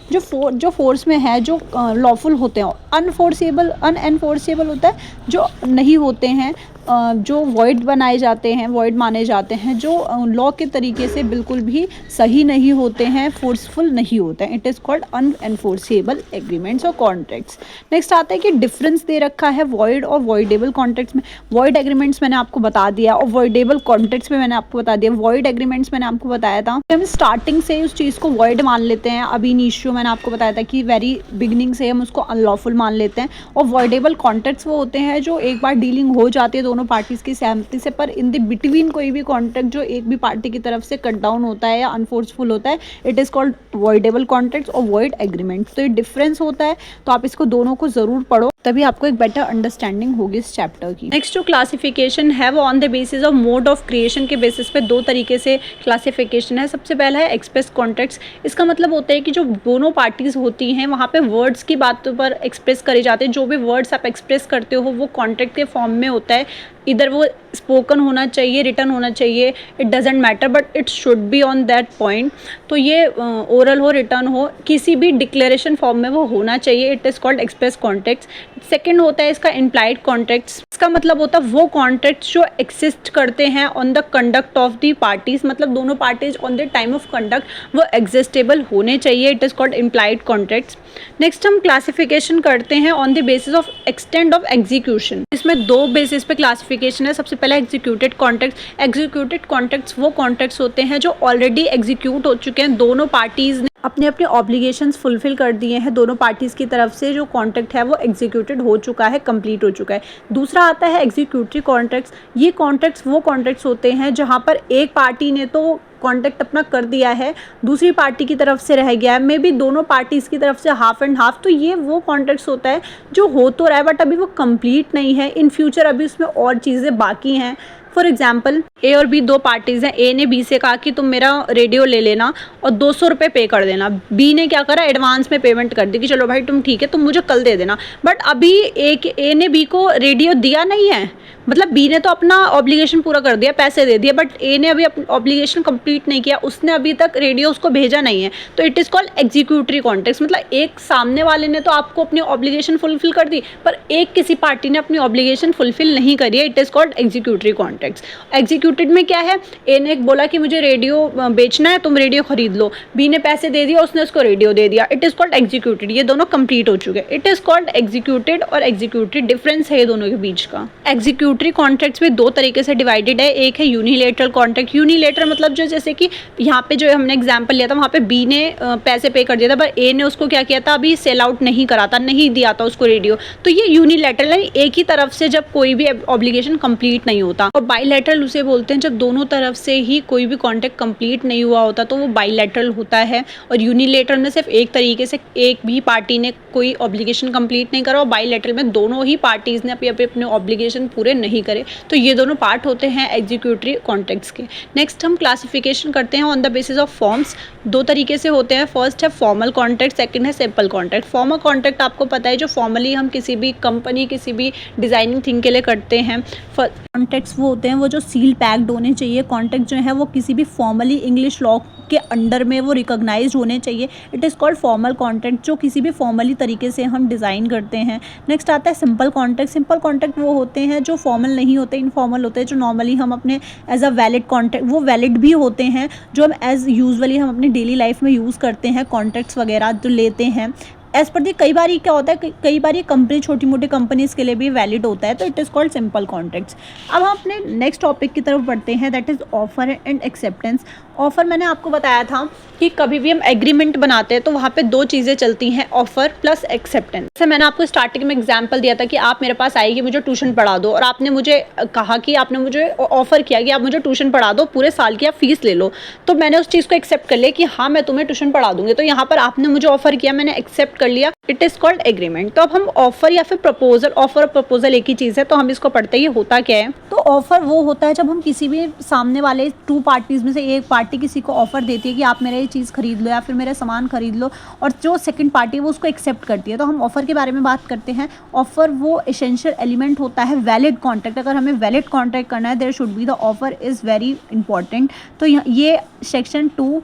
जो फोर्स में है, जो लॉफुल होते हैं। अनएनफोर्सेबल होता है जो नहीं होते हैं, जो वॉइड बनाए जाते हैं, वॉइड माने जाते हैं, जो लॉ के तरीके से बिल्कुल भी सही नहीं होते हैं, फोर्सफुल नहीं होते हैं। इट इज़ कॉल्ड अनएनफोर्सेबल एग्रीमेंट्स और कॉन्ट्रैक्ट्स। नेक्स्ट आता है कि डिफरेंस दे रखा है वॉइड और वॉइडेबल कॉन्ट्रैक्ट्स में। वॉइड एग्रीमेंट्स मैंने आपको बता दिया और वॉइडेबल कॉन्ट्रैक्ट्स में मैंने आपको बता दिया। वॉइड एग्रीमेंट्स मैंने आपको बताया था हम स्टार्टिंग से उस चीज़ को वॉइड मान लेते हैं, अभी इनिशियो मैंने आपको बताया था कि वेरी बिगनिंग से हम उसको अनलॉफुल मान लेते हैं। और वॉइडेबल कॉन्ट्रैक्ट्स वो होते हैं जो एक बार डीलिंग हो जाती है दोनों पार्टीज़ की सहमति से, पर इन द बिटवीन कोई भी कॉन्ट्रैक्ट जो एक भी पार्टी की तरफ से कट डाउन होता है या अनफोर्सफुल होता है, it is called voidable contracts और वॉइड एग्रीमेंट। तो ये डिफरेंस होता है, तो आप इसको दोनों को ज़रूर पढ़ो, तभी आपको एक बेटर अंडरस्टैंडिंग होगी इस चैप्टर की। नेक्स्ट जो क्लासिफिकेशन है वो on the basis of mode of creation के बेसिस पे 2 तरीके से क्लासिफिकेशन है। सबसे पहला है एक्सप्रेस कॉन्ट्रैक्ट्स। इसका मतलब होता है कि जो दोनों पार्टीज़ होती हैं वहाँ पे वर्ड्स की बातों पर एक्सप्रेस करे जाते हैं। जो भी वर्ड्स आप एक्सप्रेस करते हो वो कॉन्ट्रैक्ट के फॉर्म में होता है, इधर वो स्पोकन होना चाहिए, रिटन होना चाहिए, it doesn't matter, but it should be on that point. तो ये ओरल हो, रिटन हो, किसी भी डिक्लेरेशन फॉर्म में वो होना चाहिए। It is called express contracts. Second होता है इसका इम्प्लाइड कॉन्ट्रैक्ट्स। इसका मतलब होता है वो कॉन्ट्रैक्ट्स जो एक्सिस्ट करते हैं on the conduct of the parties, मतलब दोनों parties on the time of conduct वो एग्जिस्टेबल होने चाहिए। It is called implied contracts. Next हम क्लासिफिकेशन करते हैं on the basis of extent of execution. इसमें दो बेसिस पे क्लासिफिकेशन है। सबसे पहला एग्जीक्यूटेड कॉन्ट्रैक्ट्स। एग्जीक्यूटेड कॉन्ट्रैक्ट्स वो कॉन्ट्रैक्ट्स होते हैं जो ऑलरेडी एग्जीक्यूट हो चुके हैं, दोनों पार्टीज ने अपने अपने ऑब्लिगेशंस फुलफिल कर दिए हैं, दोनों पार्टीज़ की तरफ से जो कॉन्ट्रैक्ट है वो एग्जीक्यूटेड हो चुका है, कंप्लीट हो चुका है। दूसरा आता है एग्जीक्यूटरी कॉन्ट्रैक्ट्स। ये कॉन्ट्रैक्ट्स वो कॉन्ट्रैक्ट्स होते हैं जहाँ पर एक पार्टी ने तो कॉन्ट्रैक्ट अपना कर दिया है, दूसरी पार्टी की तरफ से रह गया है, मे बी दोनों पार्टीज़ की तरफ से हाफ एंड हाफ, तो ये वो कॉन्ट्रैक्ट्स होता है जो हो तो रहा है बट अभी वो कंप्लीट नहीं है। इन फ्यूचर अभी उसमें और चीज़ें बाकी हैं। फॉर एग्जाम्पल ए और बी दो पार्टीज़ हैं। ए ने बी से कहा कि तुम मेरा रेडियो ले लेना और 200 रुपये पे कर देना। बी ने क्या करा, एडवांस में पेमेंट कर दी कि चलो भाई तुम ठीक है, तुम मुझे कल दे देना। बट अभी ए ने बी को रेडियो दिया नहीं है, मतलब बी ने तो अपना ऑब्लिगेशन पूरा कर दिया, पैसे दे दिए, बट ए ने अभी ऑब्लिगेशन कंप्लीट नहीं किया, उसने अभी तक रेडियो उसको भेजा नहीं है। तो it is called executory contracts. मतलब एक सामने वाले ने तो आपको अपनी ऑब्लिगेशन फुलफिल कर दी, पर एक किसी पार्टी ने अपनी ऑब्लिगेशन फुलफिल नहीं करी है। It is called executory contracts. Executed में क्या है, ए ने बोला कि मुझे रेडियो बेचना है, तुम रेडियो खरीद लो, बी ने पैसे दे दिया, उसने उसको रेडियो दे दिया। It is called executed. ये दोनों कंप्लीट हो चुके हैं। इट इज़ कॉल्ड एग्जीक्यूटेड और एग्जीक्यूटरी, डिफरेंस है ये दोनों के बीच का। एग्जीक्यूटरी कॉन्ट्रैक्ट्स भी दो तरीके से डिवाइडेड है। एक है यूनिलेटरल कॉन्ट्रैक्ट। यूनिलेटरल मतलब जो जैसे कि यहाँ पे जो हमने एग्जांपल लिया था, वहाँ पे बी ने पैसे पे कर दिया था, पर ए ने उसको क्या किया था, अभी सेल आउट नहीं करा था, नहीं दिया था उसको रेडियो। तो ये यूनिलेटरल है, एक ही तरफ से जब कोई भी ऑब्लिगेशन कंप्लीट नहीं होता। और बाईलैटरल उसे बोलते हैं जब दोनों तरफ से ही कोई भी कॉन्ट्रैक्ट कंप्लीट नहीं हुआ होता, तो वो बाईलैटरल होता है। और यूनिलेटरल में सिर्फ एक तरीके से एक भी पार्टी ने कोई ऑब्लिगेशन कंप्लीट नहीं करा, और बाईलैटरल में दोनों ही पार्टीज ने अपने ऑब्लिगेशन पूरे नहीं करे। तो ये दोनों पार्ट होते हैं एग्जीक्यूटरी कॉन्ट्रैक्ट्स के। नेक्स्ट हम क्लासिफिकेशन करते हैं on the basis of forms. दो तरीके से होते हैं। फर्स्ट है फॉर्मल कॉन्ट्रैक्ट, सेकंड है सिंपल कॉन्ट्रैक्ट। फॉर्मल कॉन्ट्रैक्ट आपको पता है जो फॉर्मली हम किसी भी कंपनी, किसी भी डिज़ाइनिंग थिंग के लिए करते हैं। कॉन्ट्रैक्ट्स वो होते हैं वो जो सील पैक्ड होने चाहिए। कॉन्ट्रैक्ट जो है वो किसी भी फॉर्मली इंग्लिश लॉ के अंडर में वो रिकॉग्नाइज्ड होने चाहिए। It is called formal contract, जो किसी भी फॉर्मली तरीके से हम डिज़ाइन करते हैं। नेक्स्ट आता है सिंपल कॉन्ट्रैक्ट। सिंपल कॉन्ट्रैक्ट वो होते हैं जो फॉर्मल नहीं होते, इनफॉर्मल होते हैं, जो नॉर्मली हम अपने एज अ वैलिड कॉन्ट्रैक्ट, वो वैलिड भी होते हैं, जो हम एज यूजुअली हम अपनी डेली लाइफ में यूज़ करते हैं। कॉन्ट्रैक्ट्स वगैरह जो लेते हैं एज पर दी, कई बार ये क्या होता है, कई बार ये कंपनी, छोटी मोटी कंपनीज़ के लिए भी वैलिड होता है। तो it is called simple contracts. अब हम अपने नेक्स्ट टॉपिक की तरफ बढ़ते हैं, that is offer and acceptance. Offer मैंने आपको बताया था कि कभी भी हम एग्रीमेंट बनाते हैं तो वहाँ पे दो चीज़ें चलती हैं, ऑफर प्लस एक्सेप्टेंस। जैसे मैंने आपको स्टार्टिंग में एग्जांपल दिया था कि आप मेरे पास आए कि मुझे ट्यूशन पढ़ा दो, और आपने मुझे कहा कि आपने मुझे ऑफर किया कि आप मुझे ट्यूशन पढ़ा दो, पूरे साल की आप फीस ले लो। तो मैंने उस चीज़ को एक्सेप्ट कर लिया कि हाँ मैं तुम्हें ट्यूशन पढ़ा दूंगी। तो यहाँ पर आपने मुझे ऑफर किया, मैंने एक्सेप्ट कर लिया। It is called agreement. तो अब हम ऑफर या फिर प्रपोजल, ऑफर और प्रपोजल एक ही चीज़ है, तो हम इसको पढ़ते हैं। ये होता क्या है, तो ऑफर वो होता है जब हम किसी भी सामने वाले टू पार्टीज़ में से एक पार्टी किसी को ऑफर देती है कि आप मेरा ये चीज़ खरीद लो या फिर मेरा सामान खरीद लो, और जो सेकंड पार्टी है वो उसको एक्सेप्ट करती है। तो हम ऑफर के बारे में बात करते हैं। ऑफर वो एसेंशियल एलिमेंट होता है वैलिड कॉन्ट्रैक्ट। अगर हमें वैलिड कॉन्ट्रैक्ट करना है, there should be the offer is very important. तो ये सेक्शन 2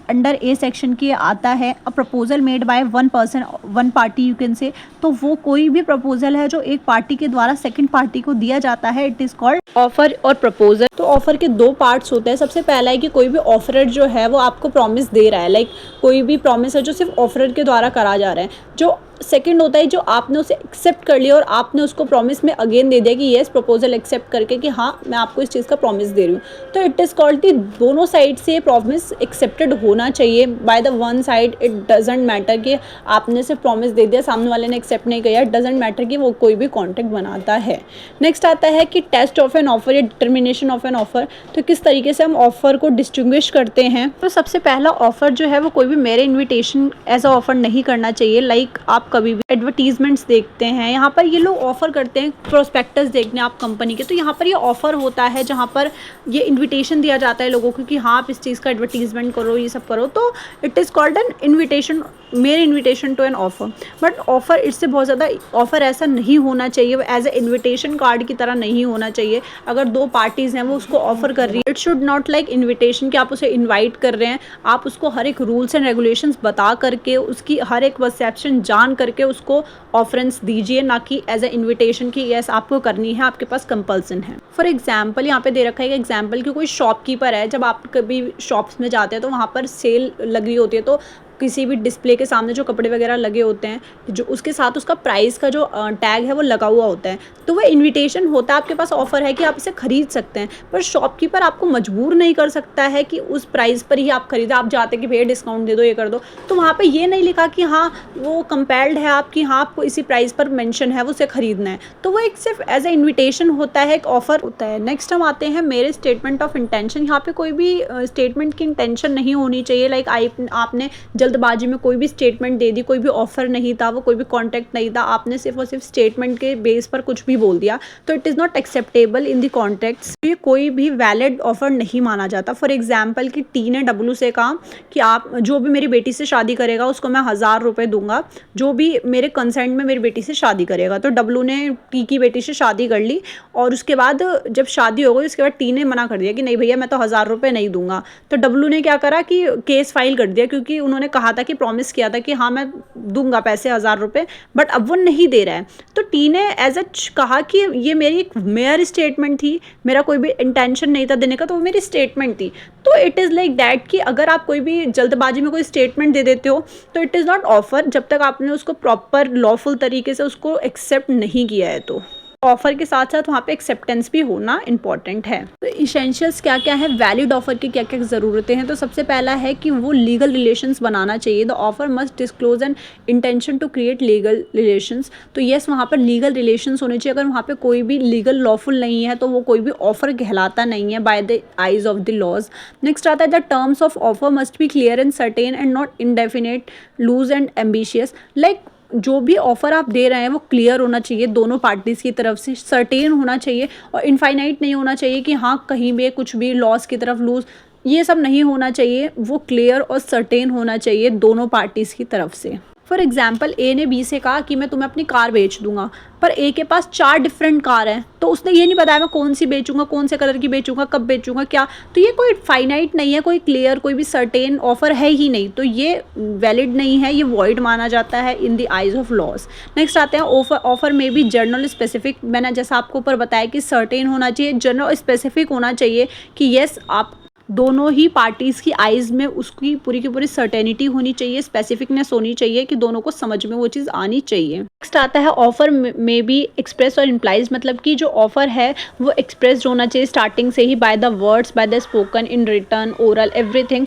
अंडर ए सेक्शन के आता है। A proposal made by one person, one party you can say. तो वो कोई भी प्रपोजल है जो एक पार्टी के द्वारा सेकंड पार्टी को दिया जाता है, इट इज़ कॉल्ड ऑफर और प्रपोजल। तो ऑफर के दो पार्ट्स होते हैं। सबसे पहला है कि कोई भी ऑफरर जो है वो आपको प्रॉमिस दे रहा है, लाइक कोई भी प्रॉमिस है जो सिर्फ ऑफरर के द्वारा करा जा रहा है। जो सेकंड होता है जो आपने उसे एक्सेप्ट कर लिया और आपने उसको प्रॉमिस में अगेन दे दिया कि येस, प्रपोजल एक्सेप्ट करके कि हाँ मैं आपको इस चीज़ का प्रॉमिस दे रही हूँ। तो इट इज़ कॉल्ड दी, दोनों साइड से प्रॉमिस एक्सेप्टेड होना चाहिए by the one side. It doesn't matter कि आपने सिर्फ प्रॉमिस दे दिया, सामने वाले ने एक्सेप्ट नहीं किया, इट डजेंट मैटर कि वो कोई भी कॉन्ट्रैक्ट बनाता है। नेक्स्ट आता है कि टेस्ट ऑफ एन ऑफर या डिटर्मिनेशन ऑफ एन ऑफर। तो किस तरीके से हम ऑफर को डिस्टिंग्विश करते हैं। तो सबसे पहला ऑफर जो है वो कोई भी मेरे इन्विटेशन एज अ ऑफर नहीं करना चाहिए। लाइक आप कभी भी एडवर्टीजमेंट्स देखते हैं, यहाँ पर ये लोग ऑफर करते हैं, प्रोस्पेक्टस देखने आप कंपनी के, तो यहाँ पर ये ऑफर होता है जहाँ पर ये इनविटेशन दिया जाता है लोगों को कि हाँ आप इस चीज़ का एडवर्टीजमेंट करो, ये सब करो। तो it is called an invitation, मेरे invitation to an offer. But offer इससे बहुत ज़्यादा, ऑफर ऐसा नहीं होना चाहिए, एज ए इन्विटेशन कार्ड की तरह नहीं होना चाहिए। अगर दो पार्टीज़ हैं वो उसको ऑफर कर रही है, it should not like invitation कि आप उसे इन्वाइट कर रहे हैं। आप उसको हर एक रूल्स एंड रेगुलेशंस बता करके, उसकी हर एक परसेप्शन जान करके उसको ऑफरेंस दीजिए, ना कि एज ए इन्विटेशन कि यस आपको करनी है, आपके पास कंपल्सन है। फॉर एग्जाम्पल यहाँ पे दे रखा है एग्जाम्पल कि कोई शॉपकीपर है, जब आप कभी शॉप्स में जाते हैं तो वहाँ पर सेल लगी होती है, तो किसी भी डिस्प्ले के सामने जो कपड़े वगैरह लगे होते हैं, जो उसके साथ उसका प्राइस का जो टैग है वो लगा हुआ होता है, तो वह इनविटेशन होता है, आपके पास ऑफर है कि आप इसे खरीद सकते हैं। पर शॉपकीपर आपको मजबूर नहीं कर सकता है कि उस प्राइस पर ही आप खरीदें। आप जाते कि भैया डिस्काउंट दे दो, ये कर दो, तो वहाँ पे ये नहीं लिखा कि हाँ वो कंपेल्ड है आपकी, हाँ आपको इसी प्राइस पर मेंशन है, वो उसे खरीदना है, तो वो एक सिर्फ एज ए इन्विटेशन होता है, एक ऑफर होता है। नेक्स्ट हम आते हैं मेरे स्टेटमेंट ऑफ इंटेंशन। यहाँ पे कोई भी स्टेटमेंट की इंटेंशन नहीं होनी चाहिए, लाइक आपने जल्दबाजी में कोई भी स्टेटमेंट दे दी, कोई भी ऑफर नहीं था, वो कोई भी कॉन्टैक्ट नहीं था, आपने सिर्फ और सिर्फ स्टेटमेंट के बेस पर कुछ भी बोल दिया, तो it is not acceptable in the context. ये कोई भी वैलिड ऑफर नहीं माना जाता। फॉर एग्जाम्पल कि टी ने डब्लू से कहा कि आप जो भी मेरी बेटी से शादी करेगा उसको मैं 1000 रुपये दूंगा, जो भी मेरे कंसेंट में मेरी बेटी से शादी करेगा। तो डब्लू ने टी की बेटी से शादी कर ली, और उसके बाद जब शादी हो गई उसके बाद टी ने मना कर दिया कि नहीं भैया मैं तो 1000 रुपये नहीं दूंगा। तो डब्लू ने क्या करा कि केस फाइल कर दिया, क्योंकि उन्होंने कहा था कि प्रॉमिस किया था कि हाँ मैं दूंगा पैसे 1000 रुपये, बट अब वो नहीं दे रहा है। तो टी ने एज एच कहा कि ये मेरी एक मेयर स्टेटमेंट थी, मेरा कोई भी इंटेंशन नहीं था देने का, तो वो मेरी स्टेटमेंट थी। तो इट इज़ लाइक दैट कि अगर आप कोई भी जल्दबाजी में कोई स्टेटमेंट दे देते हो तो इट इज़ नॉट ऑफर, जब तक आपने उसको प्रॉपर लॉफुल तरीके से उसको एक्सेप्ट नहीं किया है। तो ऑफर के साथ साथ वहाँ पे एक्सेप्टेंस भी होना इंपॉर्टेंट है। तो इसेंशियल्स क्या क्या है, वैलिड ऑफर की क्या क्या ज़रूरतें हैं। तो सबसे पहला है कि वो लीगल रिलेशंस बनाना चाहिए। The offer must disclose an intention to create legal relations. तो येस वहाँ पर लीगल रिलेशंस होने चाहिए। अगर वहाँ पे कोई भी लीगल लॉफुल नहीं है तो वो कोई भी ऑफर कहलाता नहीं है by the eyes of the laws. Next आता है the terms of offer must be clear and certain and not indefinite, loose and ambitious. Like जो भी ऑफ़र आप दे रहे हैं वो क्लियर होना चाहिए दोनों पार्टीज़ की तरफ से, सर्टेन होना चाहिए, और इनफाइनाइट नहीं होना चाहिए कि हाँ कहीं भी कुछ भी लॉस की तरफ लूज़, ये सब नहीं होना चाहिए। वो क्लियर और सर्टेन होना चाहिए दोनों पार्टीज़ की तरफ से। फॉर एग्जाम्पल ए ने बी से कहा कि मैं तुम्हें अपनी कार बेच दूंगा, पर ए के पास 4 डिफरेंट कार हैं, तो उसने ये नहीं बताया मैं कौन सी बेचूंगा, कौन से कलर की बेचूंगा, कब बेचूंगा, क्या। तो ये कोई फाइनाइट नहीं है, कोई क्लियर कोई भी सर्टेन ऑफर है ही नहीं, तो ये वैलिड नहीं है, ये वॉइड माना जाता है in the eyes of laws. Next आते हैं ऑफर में भी जर्नल स्पेसिफिक। मैंने जैसा आपको ऊपर बताया कि सर्टेन होना चाहिए, जर्नल स्पेसिफिक होना चाहिए कि येस आप दोनों ही पार्टीज़ की आइज़ में उसकी पूरी की पूरी सर्टेनिटी होनी चाहिए, स्पेसिफिकनेस होनी चाहिए कि दोनों को समझ में वो चीज़ आनी चाहिए। नेक्स्ट आता है ऑफर में भी एक्सप्रेस और इम्प्लाइज, मतलब कि जो ऑफर है वो एक्सप्रेस होना चाहिए स्टार्टिंग से ही by the words, by the spoken, in return, oral, everything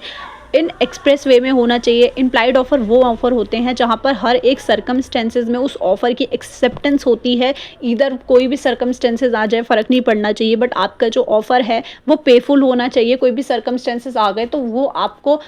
in express way में होना चाहिए। इम्प्लाइड ऑफर वो ऑफर होते हैं जहाँ पर हर एक सर्कमस्टेंसेज में उस ऑफर की एक्सेप्टेंस होती है। इधर कोई भी सर्कमस्टेंसेज आ जाए फ़र्क नहीं पड़ना चाहिए, बट आपका जो ऑफ़र है वो पेफुल होना चाहिए। कोई भी सर्कमस्टेंसेज आ गए तो वो आपको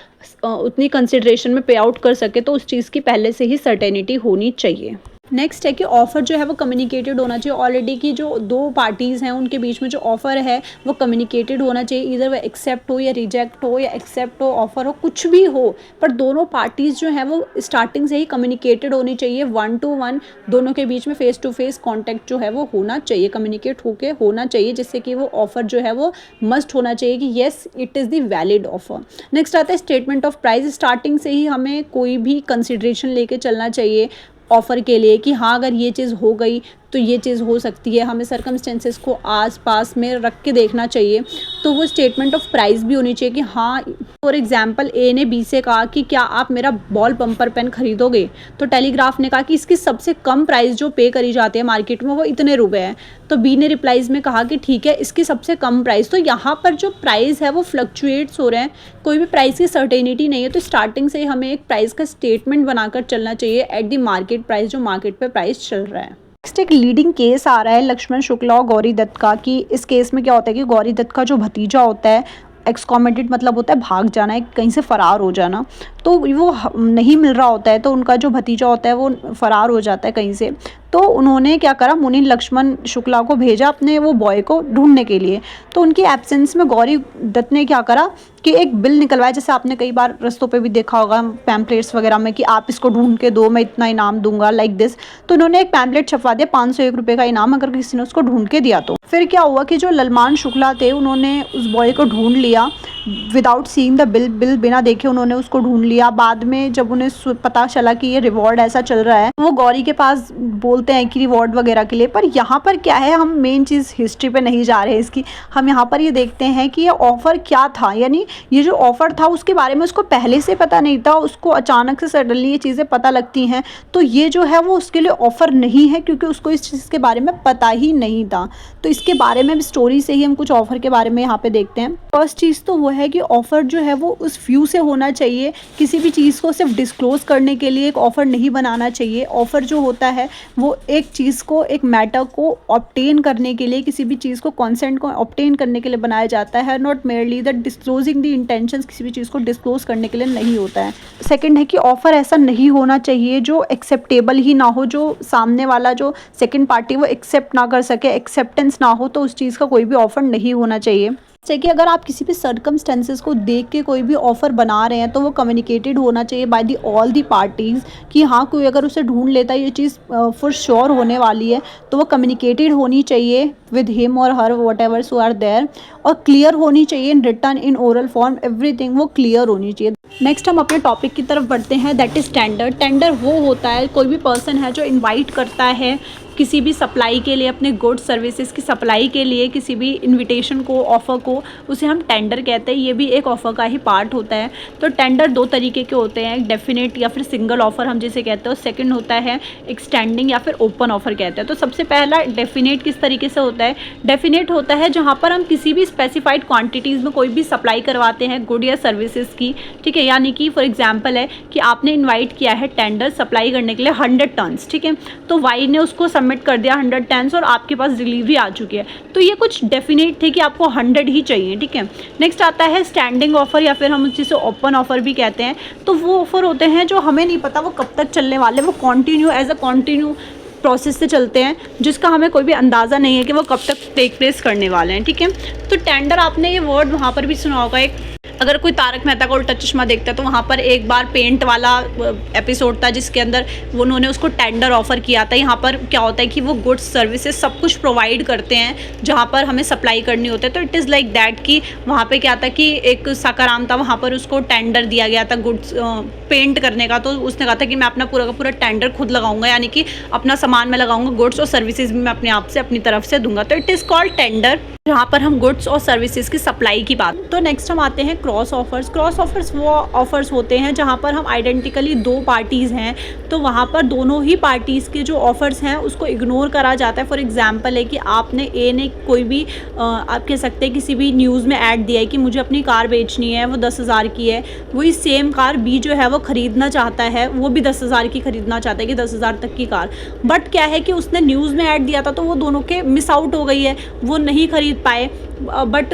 उतनी कंसिडरेशन में पे आउट कर सके, तो उस चीज़ की पहले से ही सर्टेनिटी होनी चाहिए। नेक्स्ट है कि ऑफ़र जो है वो कम्युनिकेटेड होना चाहिए। ऑलरेडी की जो दो पार्टीज़ हैं उनके बीच में जो ऑफ़र है वो कम्युनिकेटेड होना चाहिए। इधर वो एक्सेप्ट हो या रिजेक्ट हो या एक्सेप्ट हो, ऑफ़र हो, कुछ भी हो, पर दोनों पार्टीज़ जो हैं वो स्टार्टिंग से ही कम्युनिकेटेड होनी चाहिए। 1 to 1 दोनों के बीच में फेस टू फेस कॉन्टैक्ट जो है वो होना चाहिए, कम्युनिकेट होके होना चाहिए, जिससे कि वो ऑफ़र जो है वो मस्ट होना चाहिए कि yes it is the valid offer. Next आता है स्टेटमेंट ऑफ प्राइस। स्टार्टिंग से ही हमें कोई भी कंसिडरेशन लेके चलना चाहिए ऑफ़र के लिए कि हाँ अगर ये चीज़ हो गई तो ये चीज़ हो सकती है, हमें सर्कमस्टेंसेस को आस पास में रख के देखना चाहिए। तो वो स्टेटमेंट ऑफ प्राइस भी होनी चाहिए कि हाँ, फॉर एग्जांपल ए ने बी से कहा कि क्या आप मेरा बॉल बम्पर पेन खरीदोगे, तो टेलीग्राफ ने कहा कि इसकी सबसे कम प्राइस जो पे करी जाती है मार्केट में वो इतने रुपए है। तो बी ने रिप्लाइज में कहा कि ठीक है इसकी सबसे कम प्राइस। तो यहाँ पर जो प्राइस है वो फ्लक्चुएट्स हो रहे हैं, कोई भी प्राइस की सर्टेनिटी नहीं है। तो स्टार्टिंग से ही हमें एक प्राइस का स्टेटमेंट बनाकर चलना चाहिए एट द मार्केट प्राइस, जो मार्केट पे प्राइस चल रहा है। नेक्स्ट एक लीडिंग केस आ रहा है लक्ष्मण शुक्ला और गौरी दत्त का, कि इस केस में क्या होता है कि गौरी दत्त का जो भतीजा होता है, एक्सकॉमेटेड मतलब होता है भाग जाना, है कहीं से फ़रार हो जाना, तो वो नहीं मिल रहा होता है, तो उनका जो भतीजा होता है वो फ़रार हो जाता है कहीं से। तो उन्होंने क्या करा, मुनीन लक्ष्मण शुक्ला को भेजा अपने वो बॉय को ढूंढने के लिए। तो उनकी एब्सेंस में गौरी दत्त ने क्या करा कि एक बिल निकलवाया, जैसे आपने कई बार रस्तों पे भी देखा होगा पैम्पलेट्स वगैरह में कि आप इसको ढूंढ के दो, मैं इतना इनाम दूंगा, लाइक दिस। तो उन्होंने एक पैम्पलेट छपवा दिया, 501 रुपये का इनाम अगर किसी ने उसको ढूंढ के दिया तो। फिर क्या हुआ कि जो ललमान शुक्ला थे उन्होंने उस बॉय को ढूंढ लिया, विदाउट सीइंग द बिल बिना देखे उन्होंने उसको ढूंढ लिया। बाद में जब उन्हें पता चला कि ये रिवॉर्ड ऐसा चल रहा है, वो गौरी के पास बोलते हैं कि रिवॉर्ड वगैरह के लिए। पर यहाँ पर क्या है, हम मेन चीज़ हिस्ट्री पे नहीं जा रहे इसकी, हम यहाँ पर ये देखते हैं कि ये ऑफ़र क्या था। यानी ये जो ऑफ़र था उसके बारे में उसको पहले से पता नहीं था, उसको अचानक से सडनली ये चीज़ें पता लगती हैं। तो ये जो है वो उसके लिए ऑफ़र नहीं है, क्योंकि उसको इस चीज़ के बारे में पता ही नहीं था। तो इसके बारे में स्टोरी से ही हम कुछ ऑफ़र के बारे में यहाँ पे देखते हैं। फर्स्ट चीज़ तो वो है कि ऑफ़र जो है वो उस व्यू से होना चाहिए। किसी भी चीज़ को सिर्फ डिस्क्लोज़ करने के लिए एक ऑफ़र नहीं बनाना चाहिए। ऑफ़र जो होता है वो एक चीज़ को, एक मैटर को ऑब्टेन करने के लिए, किसी भी चीज़ को, कॉन्सेंट को ऑब्टेन करने के लिए बनाया जाता है, not merely that disclosing the intentions. किसी भी चीज़ को डिस्क्लोज करने के लिए नहीं होता है। सेकंड है कि ऑफ़र ऐसा नहीं होना चाहिए जो एक्सेप्टेबल ही ना हो, जो सामने वाला जो सेकंड पार्टी वो एक्सेप्ट ना कर सके, एक्सेप्टेंस ना हो, तो उस चीज़ का कोई भी ऑफ़र नहीं होना चाहिए। जैसे कि अगर आप किसी भी सर्कमस्टेंसेस को देख के कोई भी ऑफ़र बना रहे हैं तो वो कम्युनिकेटेड होना चाहिए by the all the parties, कि हाँ कोई अगर उसे ढूंढ लेता है ये चीज़ फॉर श्योर होने वाली है, तो वो कम्युनिकेटेड होनी चाहिए with him or her whatever's who are there, और क्लियर होनी चाहिए in return, in oral form, everything वो क्लियर होनी चाहिए। नेक्स्ट हम अपने टॉपिक की तरफ बढ़ते हैं, दैट इज़ टेंडर। टेंडर वो होता है, कोई भी पर्सन है जो इनवाइट करता है किसी भी सप्लाई के लिए, अपने गुड्स सर्विसेज की सप्लाई के लिए, किसी भी इनविटेशन को, ऑफ़र को, उसे हम टेंडर कहते हैं। ये भी एक ऑफ़र का ही पार्ट होता है। तो टेंडर दो तरीके के होते हैं, डेफिनेट या फिर सिंगल ऑफ़र हम जिसे कहते हैं, और सेकंड होता है एक्सटेंडिंग या फिर ओपन ऑफ़र कहते हैं। तो सबसे पहला डेफिनेट किस तरीके से होता है? डेफिनेट होता है जहाँ पर हम किसी भी स्पेसिफाइड क्वान्टिटीज़ में कोई भी सप्लाई करवाते हैं गुड या सर्विसेज की, ठीक है। यानी कि फॉर एग्जाम्पल है कि आपने इन्वाइट किया है टेंडर सप्लाई करने के लिए 100 टन्स, ठीक है। तो वाई ने उसको सबमिट कर दिया 100 टन्स और आपके पास डिलीवरी आ चुकी है। तो ये कुछ डेफिनेट थे कि आपको 100 ही चाहिए, ठीक है। नेक्स्ट आता है स्टैंडिंग ऑफर, या फिर हम जिसे ओपन ऑफर भी कहते हैं। तो वो ऑफर होते हैं जो हमें नहीं पता वो कब तक चलने वाले, वो continue as a continue process से चलते हैं, जिसका हमें कोई भी अंदाज़ा नहीं है कि वो कब तक टेक प्लेस करने वाले हैं, ठीक है। तो टेंडर, आपने ये वर्ड वहाँ पर भी सुना होगा, एक अगर कोई तारक मेहता का उल्टा चश्मा देखता है तो वहाँ पर एक बार पेंट वाला एपिसोड था जिसके अंदर उन्होंने उसको टेंडर ऑफ़र किया था। यहाँ पर क्या होता है कि वो गुड्स सर्विसेज सब कुछ प्रोवाइड करते हैं जहाँ पर हमें सप्लाई करनी होती है। तो इट इज़ लाइक दैट कि वहाँ पे क्या था कि एक साकाराम था, वहाँ पर उसको टेंडर दिया गया था गुड्स पेंट करने का। तो उसने कहा था कि मैं अपना पूरा का पूरा टेंडर खुद लगाऊंगा, यानी कि अपना सामान मैं लगाऊंगा, गुड्स और सर्विसेज भी मैं अपने आप से अपनी तरफ से दूंगा। तो इट इज़ कॉल्ड टेंडर, जहाँ पर हम गुड्स और सर्विसेज की सप्लाई की बात। तो नेक्स्ट हम आते हैं क्रॉस ऑफर्स। क्रॉस ऑफर्स वो ऑफर्स होते हैं जहाँ पर हम आइडेंटिकली दो पार्टीज़ हैं, तो वहाँ पर दोनों ही पार्टीज़ के जो ऑफर्स हैं उसको इग्नोर करा जाता है। फॉर एग्जांपल है कि आपने ए ने कोई भी आप कह सकते हैं किसी भी न्यूज़ में ऐड दिया है कि मुझे अपनी कार बेचनी है, वो 10,000 की है। वही सेम कार बी जो है वो ख़रीदना चाहता है, वो भी 10,000 की ख़रीदना चाहता है कि 10,000 तक की कार। बट क्या है कि उसने न्यूज़ में ऐड दिया था तो वो दोनों के मिस आउट हो गई है, वो नहीं खरीद पाए। बट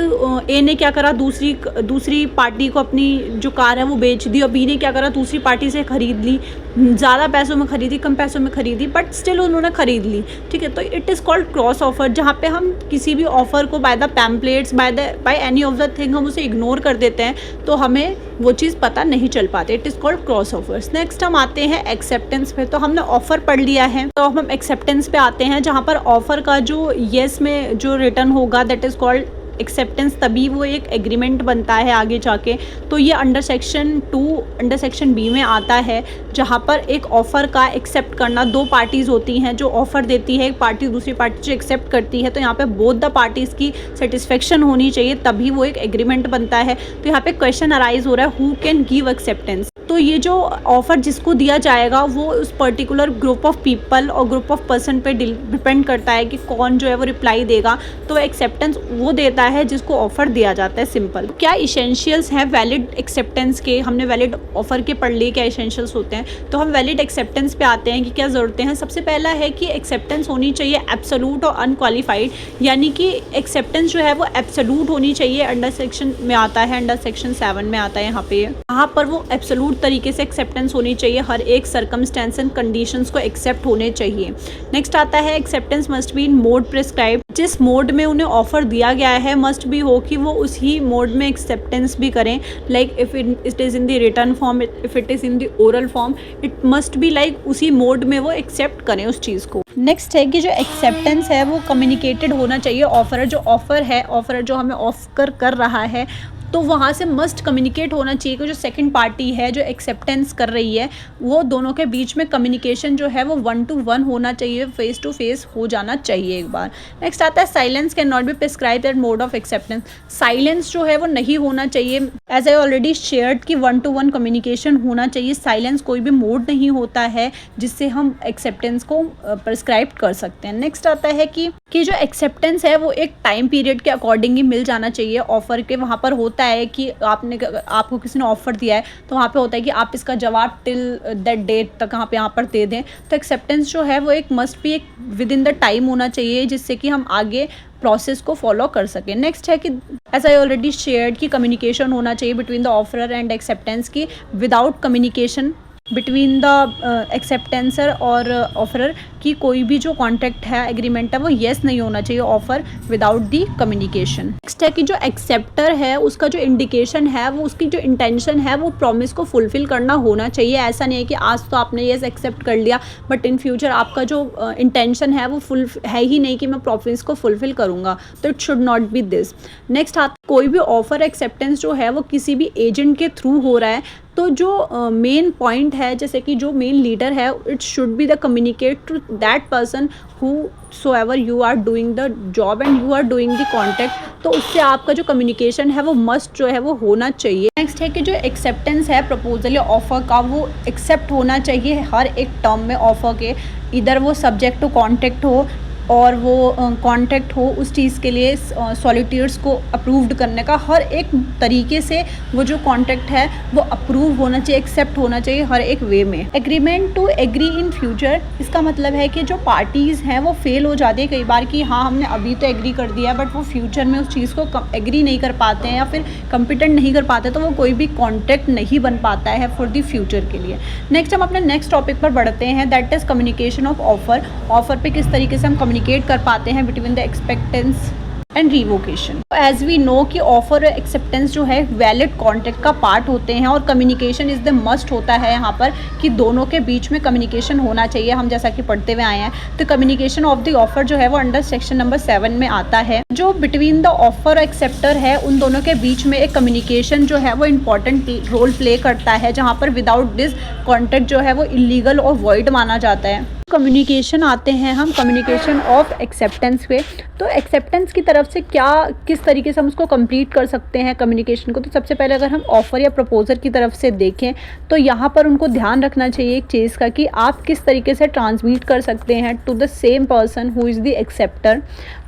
ए ने क्या करा, दूसरी पार्टी को अपनी जो कार है वो बेच दी, और बी ने क्या करा, दूसरी पार्टी से ख़रीद ली, ज़्यादा पैसों में ख़रीदी, कम पैसों में ख़रीदी, बट स्टिल उन्होंने ख़रीद ली, ठीक है। तो it is called cross offer, जहाँ पे हम किसी भी ऑफ़र को by the pamphlets, by any of the thing हम उसे इग्नोर कर देते हैं, तो हमें वो चीज़ पता नहीं चल पाती। It is called cross offers. Next हम आते हैं एक्सेप्टेंस पे। तो हमने ऑफ़र पढ़ लिया है, तो हम एक्सेप्टेंस पे आते हैं, जहाँ पर ऑफ़र का जो येस में जो रिटर्न होगा दैट इज़ कॉल्ड एक्सेप्टेंस। तभी वो एक एग्रीमेंट बनता है आगे जाके। तो ये under section 2 under section B में आता है, जहाँ पर एक ऑफ़र का एक्सेप्ट करना, दो पार्टीज़ होती हैं जो ऑफ़र देती है, एक पार्टी दूसरी पार्टी जो एक्सेप्ट करती है। तो यहाँ पे बोथ द पार्टीज़ की सेटिस्फेक्शन होनी चाहिए, तभी वो एक एग्रीमेंट बनता है। तो यहाँ पे क्वेश्चन अराइज हो रहा है, हु कैन गिव एक्सेप्टेंस। तो ये जो ऑफ़र जिसको दिया जाएगा वो उस पर्टिकुलर ग्रुप ऑफ पीपल और ग्रुप ऑफ पर्सन पे डिपेंड करता है कि कौन जो है वो रिप्लाई देगा। तो एक्सेप्टेंस वो देता है जिसको ऑफ़र दिया जाता है, सिंपल। क्या इसेंशियल्स हैं वैलिड एक्सेप्टेंस के? हमने वैलिड ऑफ़र के पढ़ लिए क्या इसेंशियल्स होते हैं। तो हम वैलिड एक्सेप्टेंस पे आते हैं कि क्या ज़रूरतें हैं। सबसे पहला है कि एक्सेप्टेंस होनी चाहिए एब्सोलूट और अनक्वालिफाइड, यानी कि एक्सेप्टेंस जो है वो एब्सोलूट होनी चाहिए। अंडर सेक्शन में आता है, अंडर सेक्शन 7 में आता है। यहाँ पर वो एब्सोलूट तरीके से एक्सेप्टेंस होनी चाहिए, हर एक सर्कमस्टेंस एंड कंडीशंस को एक्सेप्ट होने चाहिए। नेक्स्ट आता है acceptance must be in mode prescribe. जिस मोड में उन्हें ऑफर दिया गया है मस्ट भी हो कि वो उसी मोड में एक्सेप्टेंस भी करें। Like if it is in the return form, if it is in the oral form, it must be like उसी मोड में वो एक्सेप्ट करें उस चीज़ को। नेक्स्ट है कि जो एक्सेप्टेंस है वो कम्युनिकेटेड होना चाहिए। ऑफर जो हमें ऑफर कर रहा है तो वहाँ से मस्ट कम्युनिकेट होना चाहिए कि जो सेकंड पार्टी है जो एक्सेप्टेंस कर रही है वो दोनों के बीच में कम्युनिकेशन जो है वो 1 to 1 होना चाहिए, फेस टू फेस हो जाना चाहिए एक बार। नेक्स्ट आता है silence can not be prescribe that mode of acceptance. Silence जो है वो नहीं होना चाहिए, एज आई ऑलरेडी शेयर्ड कि 1 to 1 कम्युनिकेशन होना चाहिए। साइलेंस कोई भी मोड नहीं होता है जिससे हम एक्सेप्टेंस को प्रिस्क्राइब कर सकते हैं। नेक्स्ट आता है कि जो एक्सेप्टेंस है वो एक टाइम पीरियड के अकॉर्डिंग ही मिल जाना चाहिए। ऑफर के वहाँ पर होता है कि आपको किसी ने ऑफर दिया है तो वहाँ पे होता है कि आप इसका जवाब टिल दैट डेट तक आप यहाँ पर दे दें। तो एक्सेप्टेंस जो है वो एक मस्ट भी एक विद इन द टाइम होना चाहिए जिससे कि हम आगे प्रोसेस को फॉलो कर सकें। नेक्स्ट है कि एज आई ऑलरेडी शेयर्ड कि कम्युनिकेशन होना चाहिए between the offeror and acceptance की। विदाउट कम्युनिकेशन बिटवीन द एक्सेप्टेंसर और ऑफरर की कोई भी जो कॉन्ट्रैक्ट है, एग्रीमेंट है, वो येस नहीं होना चाहिए offer without the communication. Next है कि जो एक्सेप्टर है उसका जो इंडिकेशन है वो उसकी जो इंटेंशन है वो प्रॉमिस को फुलफिल करना होना चाहिए। ऐसा नहीं है कि आज तो आपने येस एक्सेप्ट कर लिया बट इन फ्यूचर आपका जो इंटेंशन है वो फुल है ही नहीं कि मैं प्रॉमिस को फुलफिल करूँगा, तो it should not be this. Next कोई भी ऑफर एक्सेप्टेंस जो है वो किसी भी एजेंट के थ्रू हो रहा है तो जो मेन पॉइंट है जैसे कि जो मेन लीडर है it should be the communicate to that person who so ever you are doing the job and you are doing the contact. तो उससे आपका जो कम्युनिकेशन है वो मस्ट जो है वो होना चाहिए। नेक्स्ट है कि जो एक्सेप्टेंस है प्रपोजल या ऑफर का वो एक्सेप्ट होना चाहिए हर एक टर्म में ऑफर के, इधर वो सब्जेक्ट टू कॉन्टैक्ट हो और वो कॉन्टैक्ट हो उस चीज़ के लिए सॉलिटियर्स को अप्रूव्ड करने का हर एक तरीके से वो जो कॉन्टैक्ट है वो अप्रूव होना चाहिए, एक्सेप्ट होना चाहिए हर एक वे में। Agreement to agree in future, इसका मतलब है कि जो पार्टीज़ हैं वो फेल हो जाती है कई बार कि हाँ हमने अभी तो एग्री कर दिया बट वो फ्यूचर में उस चीज़ को एग्री नहीं कर पाते हैं या फिर कम्पिटेंट नहीं कर पाते तो वो कोई भी कॉन्टैक्ट नहीं बन पाता है फॉर द फ्यूचर के लिए। नेक्स्ट हम अपने नेक्स्ट टॉपिक पर बढ़ते हैं, that is communication of offer. Offer पे किस तरीके से हम कम्युनिकेट कर पाते हैं between the expectance and revocation. As we know कि ऑफर और एक्सेप्टेंस जो है वैलिड कॉन्ट्रैक्ट का पार्ट होते हैं और कम्युनिकेशन इज द मस्ट होता है यहाँ पर कि दोनों के बीच में कम्युनिकेशन होना चाहिए। हम जैसा कि पढ़ते हुए आए हैं तो कम्युनिकेशन ऑफ द ऑफर जो है वो अंडर सेक्शन नंबर 7 में आता है। जो बिटवीन द ऑफर और एक्सेप्टर है उन दोनों के बीच में एक कम्युनिकेशन जो है वो इंपॉर्टेंट रोल प्ले करता है जहाँ पर विदाउट दिस कॉन्ट्रैक्ट जो है वो इलीगल और वॉइड माना जाता है। कम्युनिकेशन आते हैं हम कम्युनिकेशन ऑफ एक्सेप्टेंस पे। तो एक्सेप्टेंस की तरफ से किस तरीके से हम उसको कंप्लीट कर सकते हैं कम्युनिकेशन को। तो सबसे पहले अगर हम ऑफ़र या प्रपोजर की तरफ से देखें तो यहाँ पर उनको ध्यान रखना चाहिए एक चीज़ का कि आप किस तरीके से ट्रांसमिट कर सकते हैं to the same person who is the acceptor.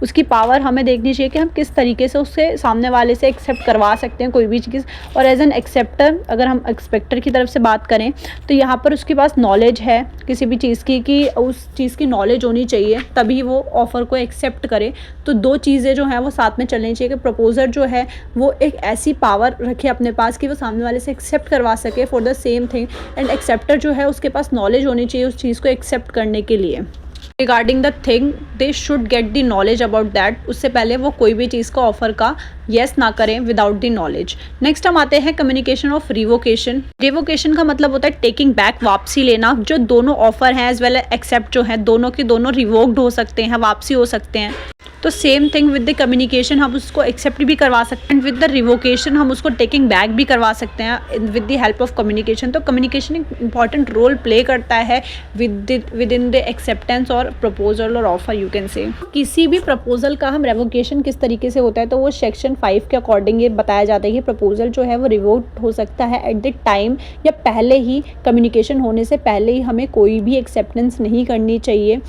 उसकी पावर हमें देखनी चाहिए कि हम किस तरीके से उससे सामने वाले से एक्सेप्ट करवा सकते हैं कोई भी चीज़। और एज एन एक्सेप्टर अगर हम एक्सपेक्टर की तरफ से बात करें तो यहाँ पर उसके पास नॉलेज है किसी भी चीज़ की कि उस चीज़ की नॉलेज होनी चाहिए तभी वो ऑफ़र को एक्सेप्ट करे। तो दो चीज़ें जो हैं वो साथ में चलनी चाहिए कि प्रपोजर जो है वो एक ऐसी पावर रखे अपने पास कि वो सामने वाले से एक्सेप्ट करवा सके for the same thing, and acceptor जो है उसके पास नॉलेज होनी चाहिए उस चीज़ को एक्सेप्ट करने के लिए। Regarding the thing they should get the knowledge about that. उससे पहले वो कोई भी चीज़ का ऑफर का येस ना करें विदाउट द नॉलेज। नेक्स्ट हम आते हैं कम्युनिकेशन ऑफ रिवोकेशन। रिवोकेशन का मतलब होता है टेकिंग बैक, वापसी लेना। जो दोनों ऑफर हैं एज वेल एक्सेप्ट जो है दोनों के दोनों रिवोक्ड हो सकते हैं, वापसी हो सकते हैं। तो same thing with the communication हम उसको एक्सेप्ट भी करवा सकते हैं एंड विद द रिवोकेशन हम उसको टेकिंग बैक भी करवा सकते हैं with the help of communication. तो कम्युनिकेशन एक इंपॉर्टेंट रोल प्ले करता है विद इन द एक्सेप्टेंस और प्रपोजल और ऑफर यू कैन से। किसी भी प्रपोजल का हम रेवोकेशन किस तरीके से होता है तो वो सेक्शन 5 के अकॉर्डिंग ये बताया जाता है कि प्रपोजल जो है वो रिवोक्ड हो सकता है एट द टाइम या पहले ही, कम्युनिकेशन होने से पहले ही हमें कोई भी एक्सेप्टेंस नहीं करनी चाहिए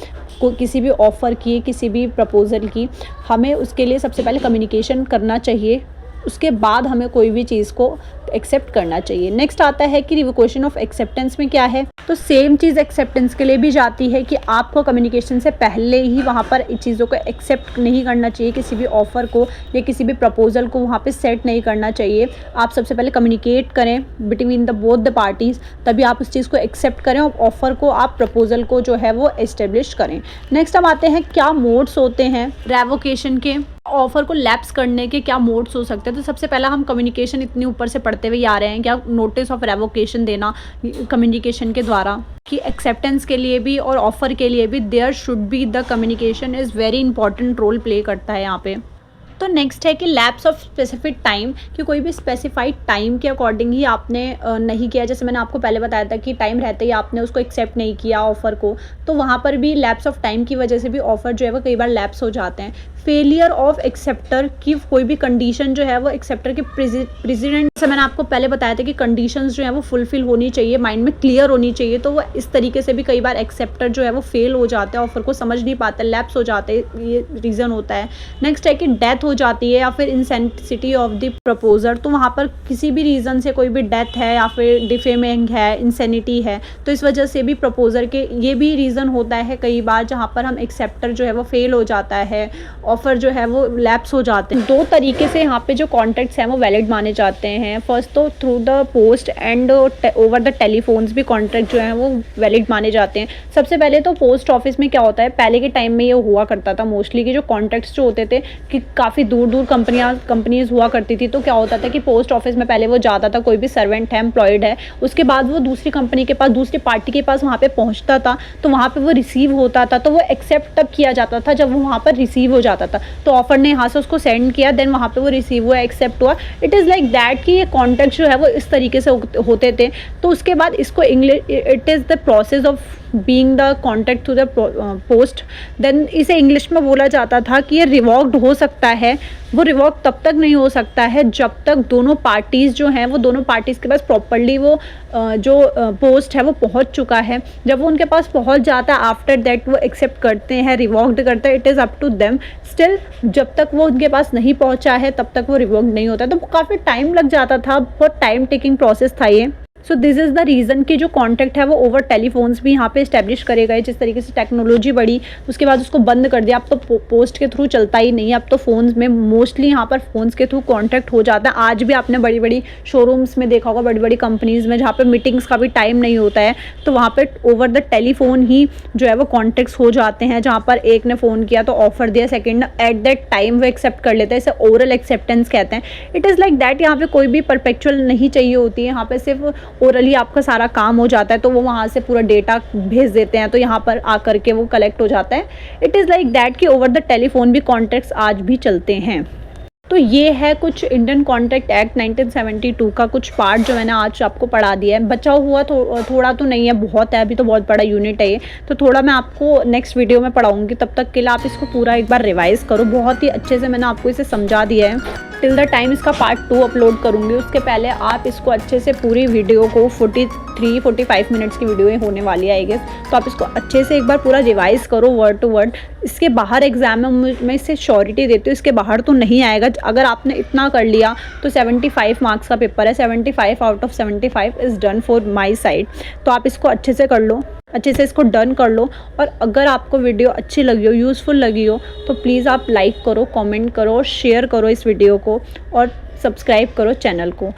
किसी भी ऑफ़र की, किसी भी प्रपोजल की। हमें उसके लिए सबसे पहले कम्युनिकेशन करना चाहिए, उसके बाद हमें कोई भी चीज़ को एक्सेप्ट करना चाहिए। नेक्स्ट आता है कि रिवोकेशन ऑफ एक्सेप्टेंस में क्या है। तो सेम चीज़ एक्सेप्टेंस के लिए भी जाती है कि आपको कम्युनिकेशन से पहले ही वहाँ पर इन चीज़ों को एक्सेप्ट नहीं करना चाहिए, किसी भी ऑफ़र को या किसी भी प्रपोजल को वहाँ पे सेट नहीं करना चाहिए। आप सबसे पहले कम्युनिकेट करें between the both the parties, तभी आप उस चीज़ को एक्सेप्ट करें और ऑफ़र को आप प्रपोजल को जो है वो एस्टेब्लिश करें। नेक्स्ट हम आते हैं क्या मोड्स होते हैं रेवोकेशन के, ऑफ़र को लैप्स करने के क्या मोड्स हो सकते हैं। तो सबसे पहला हम कम्युनिकेशन इतनी ऊपर से पढ़ते हुए आ रहे हैं, क्या नोटिस ऑफ रेवोकेशन देना कम्युनिकेशन के द्वारा कि एक्सेप्टेंस के लिए भी और ऑफ़र के लिए भी there should be the communication is very important role play करता है यहाँ पे। तो नेक्स्ट है कि लैप्स ऑफ स्पेसिफिक टाइम, कि कोई भी स्पेसिफाइड टाइम के अकॉर्डिंग ही आपने नहीं किया, जैसे मैंने आपको पहले बताया था कि टाइम रहते ही आपने उसको एक्सेप्ट नहीं किया ऑफ़र को, तो वहाँ पर भी लैप्स ऑफ टाइम की वजह से भी ऑफ़र जो है वो कई बार लैप्स हो जाते हैं। फेलियर ऑफ एक्सेप्टर, की कोई भी कंडीशन जो है वो एक्सेप्टर के प्रेसिडेंट से, मैंने आपको पहले बताया था कि कंडीशंस जो है वो फुलफिल होनी चाहिए, माइंड में क्लियर होनी चाहिए, तो वो इस तरीके से भी कई बार एक्सेप्टर जो है वो फेल हो जाते हैं, ऑफर को समझ नहीं पाते, लैप्स हो जाते हैं, ये रीज़न होता है। नेक्स्ट है कि डेथ हो जाती है या फिर इंसेंसिटी ऑफ द प्रपोजर, तो वहाँ पर किसी भी रीज़न से कोई भी डेथ है या फिर डिफेमिंग है, इंसेनिटी है, तो इस वजह से भी प्रपोजर के ये भी रीज़न होता है कई बार, जहाँ पर हम एक्सेप्टर जो है वो फेल हो जाता है, ऑफ़र जो है वो लैप्स हो जाते हैं। दो तरीके से यहाँ पे जो कॉन्ट्रैक्ट्स हैं वो वैलिड माने जाते हैं। फर्स्ट तो through the post and over the telephones भी कॉन्ट्रैक्ट जो हैं वो वैलिड माने जाते हैं। सबसे पहले तो पोस्ट ऑफिस में क्या होता है, पहले के टाइम में ये हुआ करता था मोस्टली कि जो कॉन्ट्रैक्ट्स जो होते थे कि काफ़ी दूर दूर कंपनीज हुआ करती थी, तो क्या होता था कि पोस्ट ऑफिस में पहले वो जाता था, कोई भी सर्वेंट है, एम्प्लॉयड है, उसके बाद वो दूसरी कंपनी के पास, दूसरी पार्टी के पास वहाँ पे पहुँचता था, तो वहाँ पे वो रिसीव होता था, तो वो एक्सेप्ट तब किया जाता था जब वो वहाँ पर रिसीव हो जाता था, तो ऑफर ने यहाँ से उसको सेंड किया, देन वहाँ पे वो रिसीव हुआ, एक्सेप्ट हुआ। इट इज़ लाइक दैट कि ये कॉन्टैक्ट जो है वो इस तरीके से होते थे। तो उसके बाद इसको English, it is the process of being the contact through the post, then इसे इंग्लिश में बोला जाता था कि ये रिवॉक्ड हो सकता है। वो रिवॉक तब तक नहीं हो सकता है जब तक दोनों पार्टीज़ जो हैं वो दोनों पार्टीज़ के पास प्रॉपरली वो जो पोस्ट है वो पहुंच चुका है। जब वो उनके पास पहुंच जाता है, आफ्टर दैट वो एक्सेप्ट करते हैं, रिवॉक्ड करते हैं, it is up to them. Still जब तक वो उनके पास नहीं पहुंचा है तब तक वो रिवॉक्ड नहीं होता, तो काफ़ी टाइम लग जाता था, बहुत टाइम टेकिंग प्रोसेस था ये। So this is the reason कि जो कॉन्टैक्ट है वो ओवर टेलीफोन्स भी यहाँ पे इस्टेब्लिश करे गए। जिस तरीके से टेक्नोलॉजी बढ़ी उसके बाद उसको बंद कर दिया, अब तो पोस्ट के थ्रू चलता ही नहीं है, अब तो फ़ोन्स में मोस्टली यहाँ पर फ़ोन्स के थ्रू कॉन्टैक्ट हो जाता है। आज भी आपने बड़ी बड़ी शोरूम्स में देखा होगा, बड़ी बड़ी कंपनीज़ में जहाँ पर मीटिंग्स का भी टाइम नहीं होता है, तो वहाँ पर ओवर द टेलीफोन ही जो है वो कॉन्टैक्ट्स हो जाते हैं, जहाँ पर एक ने फ़ोन किया तो ऑफर दिया, सेकेंड एट दैट टाइम वो एक्सेप्ट कर लेते हैं, इसे ओरल एक्सेप्टेंस कहते हैं। इट इज़ लाइक दैट, यहाँ पे कोई भी परपेचुअल नहीं चाहिए होती है, यहाँ पे सिर्फ ओरली आपका सारा काम हो जाता है, तो वो वहाँ से पूरा डेटा भेज देते हैं, तो यहाँ पर आकर के वो कलेक्ट हो जाता है। इट इज़ लाइक दैट कि ओवर द टेलीफोन भी कॉन्ट्रैक्ट्स आज भी चलते हैं। तो ये है कुछ इंडियन कॉन्ट्रैक्ट एक्ट 1972 का कुछ पार्ट जो मैंने आज आपको पढ़ा दिया है। बचा हुआ थोड़ा तो नहीं है, बहुत है, अभी तो बहुत बड़ा यूनिट है ये, तो थोड़ा मैं आपको नेक्स्ट वीडियो में पढ़ाऊँगी। तब तक के लिए आप इसको पूरा एक बार रिवाइज़ करो, बहुत ही अच्छे से मैंने आपको इसे समझा दिया है। टिल द टाइम इसका पार्ट 2 अपलोड करूँगी, उसके पहले आप इसको अच्छे से पूरी वीडियो को 43-45 मिनट्स की वीडियो होने वाली है आई गेस, तो आप इसको अच्छे से एक बार पूरा रिवाइज़ करो वर्ड टू वर्ड। इसके बाहर एग्जाम में मैं इससे श्योरिटी देती हूँ, इसके बाहर तो नहीं आएगा। अगर आपने इतना कर लिया तो 75 मार्क्स का पेपर है, 75 out of 75 is done for my side. तो आप इसको अच्छे से कर लो, अच्छे से इसको डन कर लो। और अगर आपको वीडियो अच्छी लगी हो, यूज़फुल लगी हो, तो प्लीज़ आप लाइक करो, कमेंट करो और शेयर करो इस वीडियो को, और सब्सक्राइब करो चैनल को।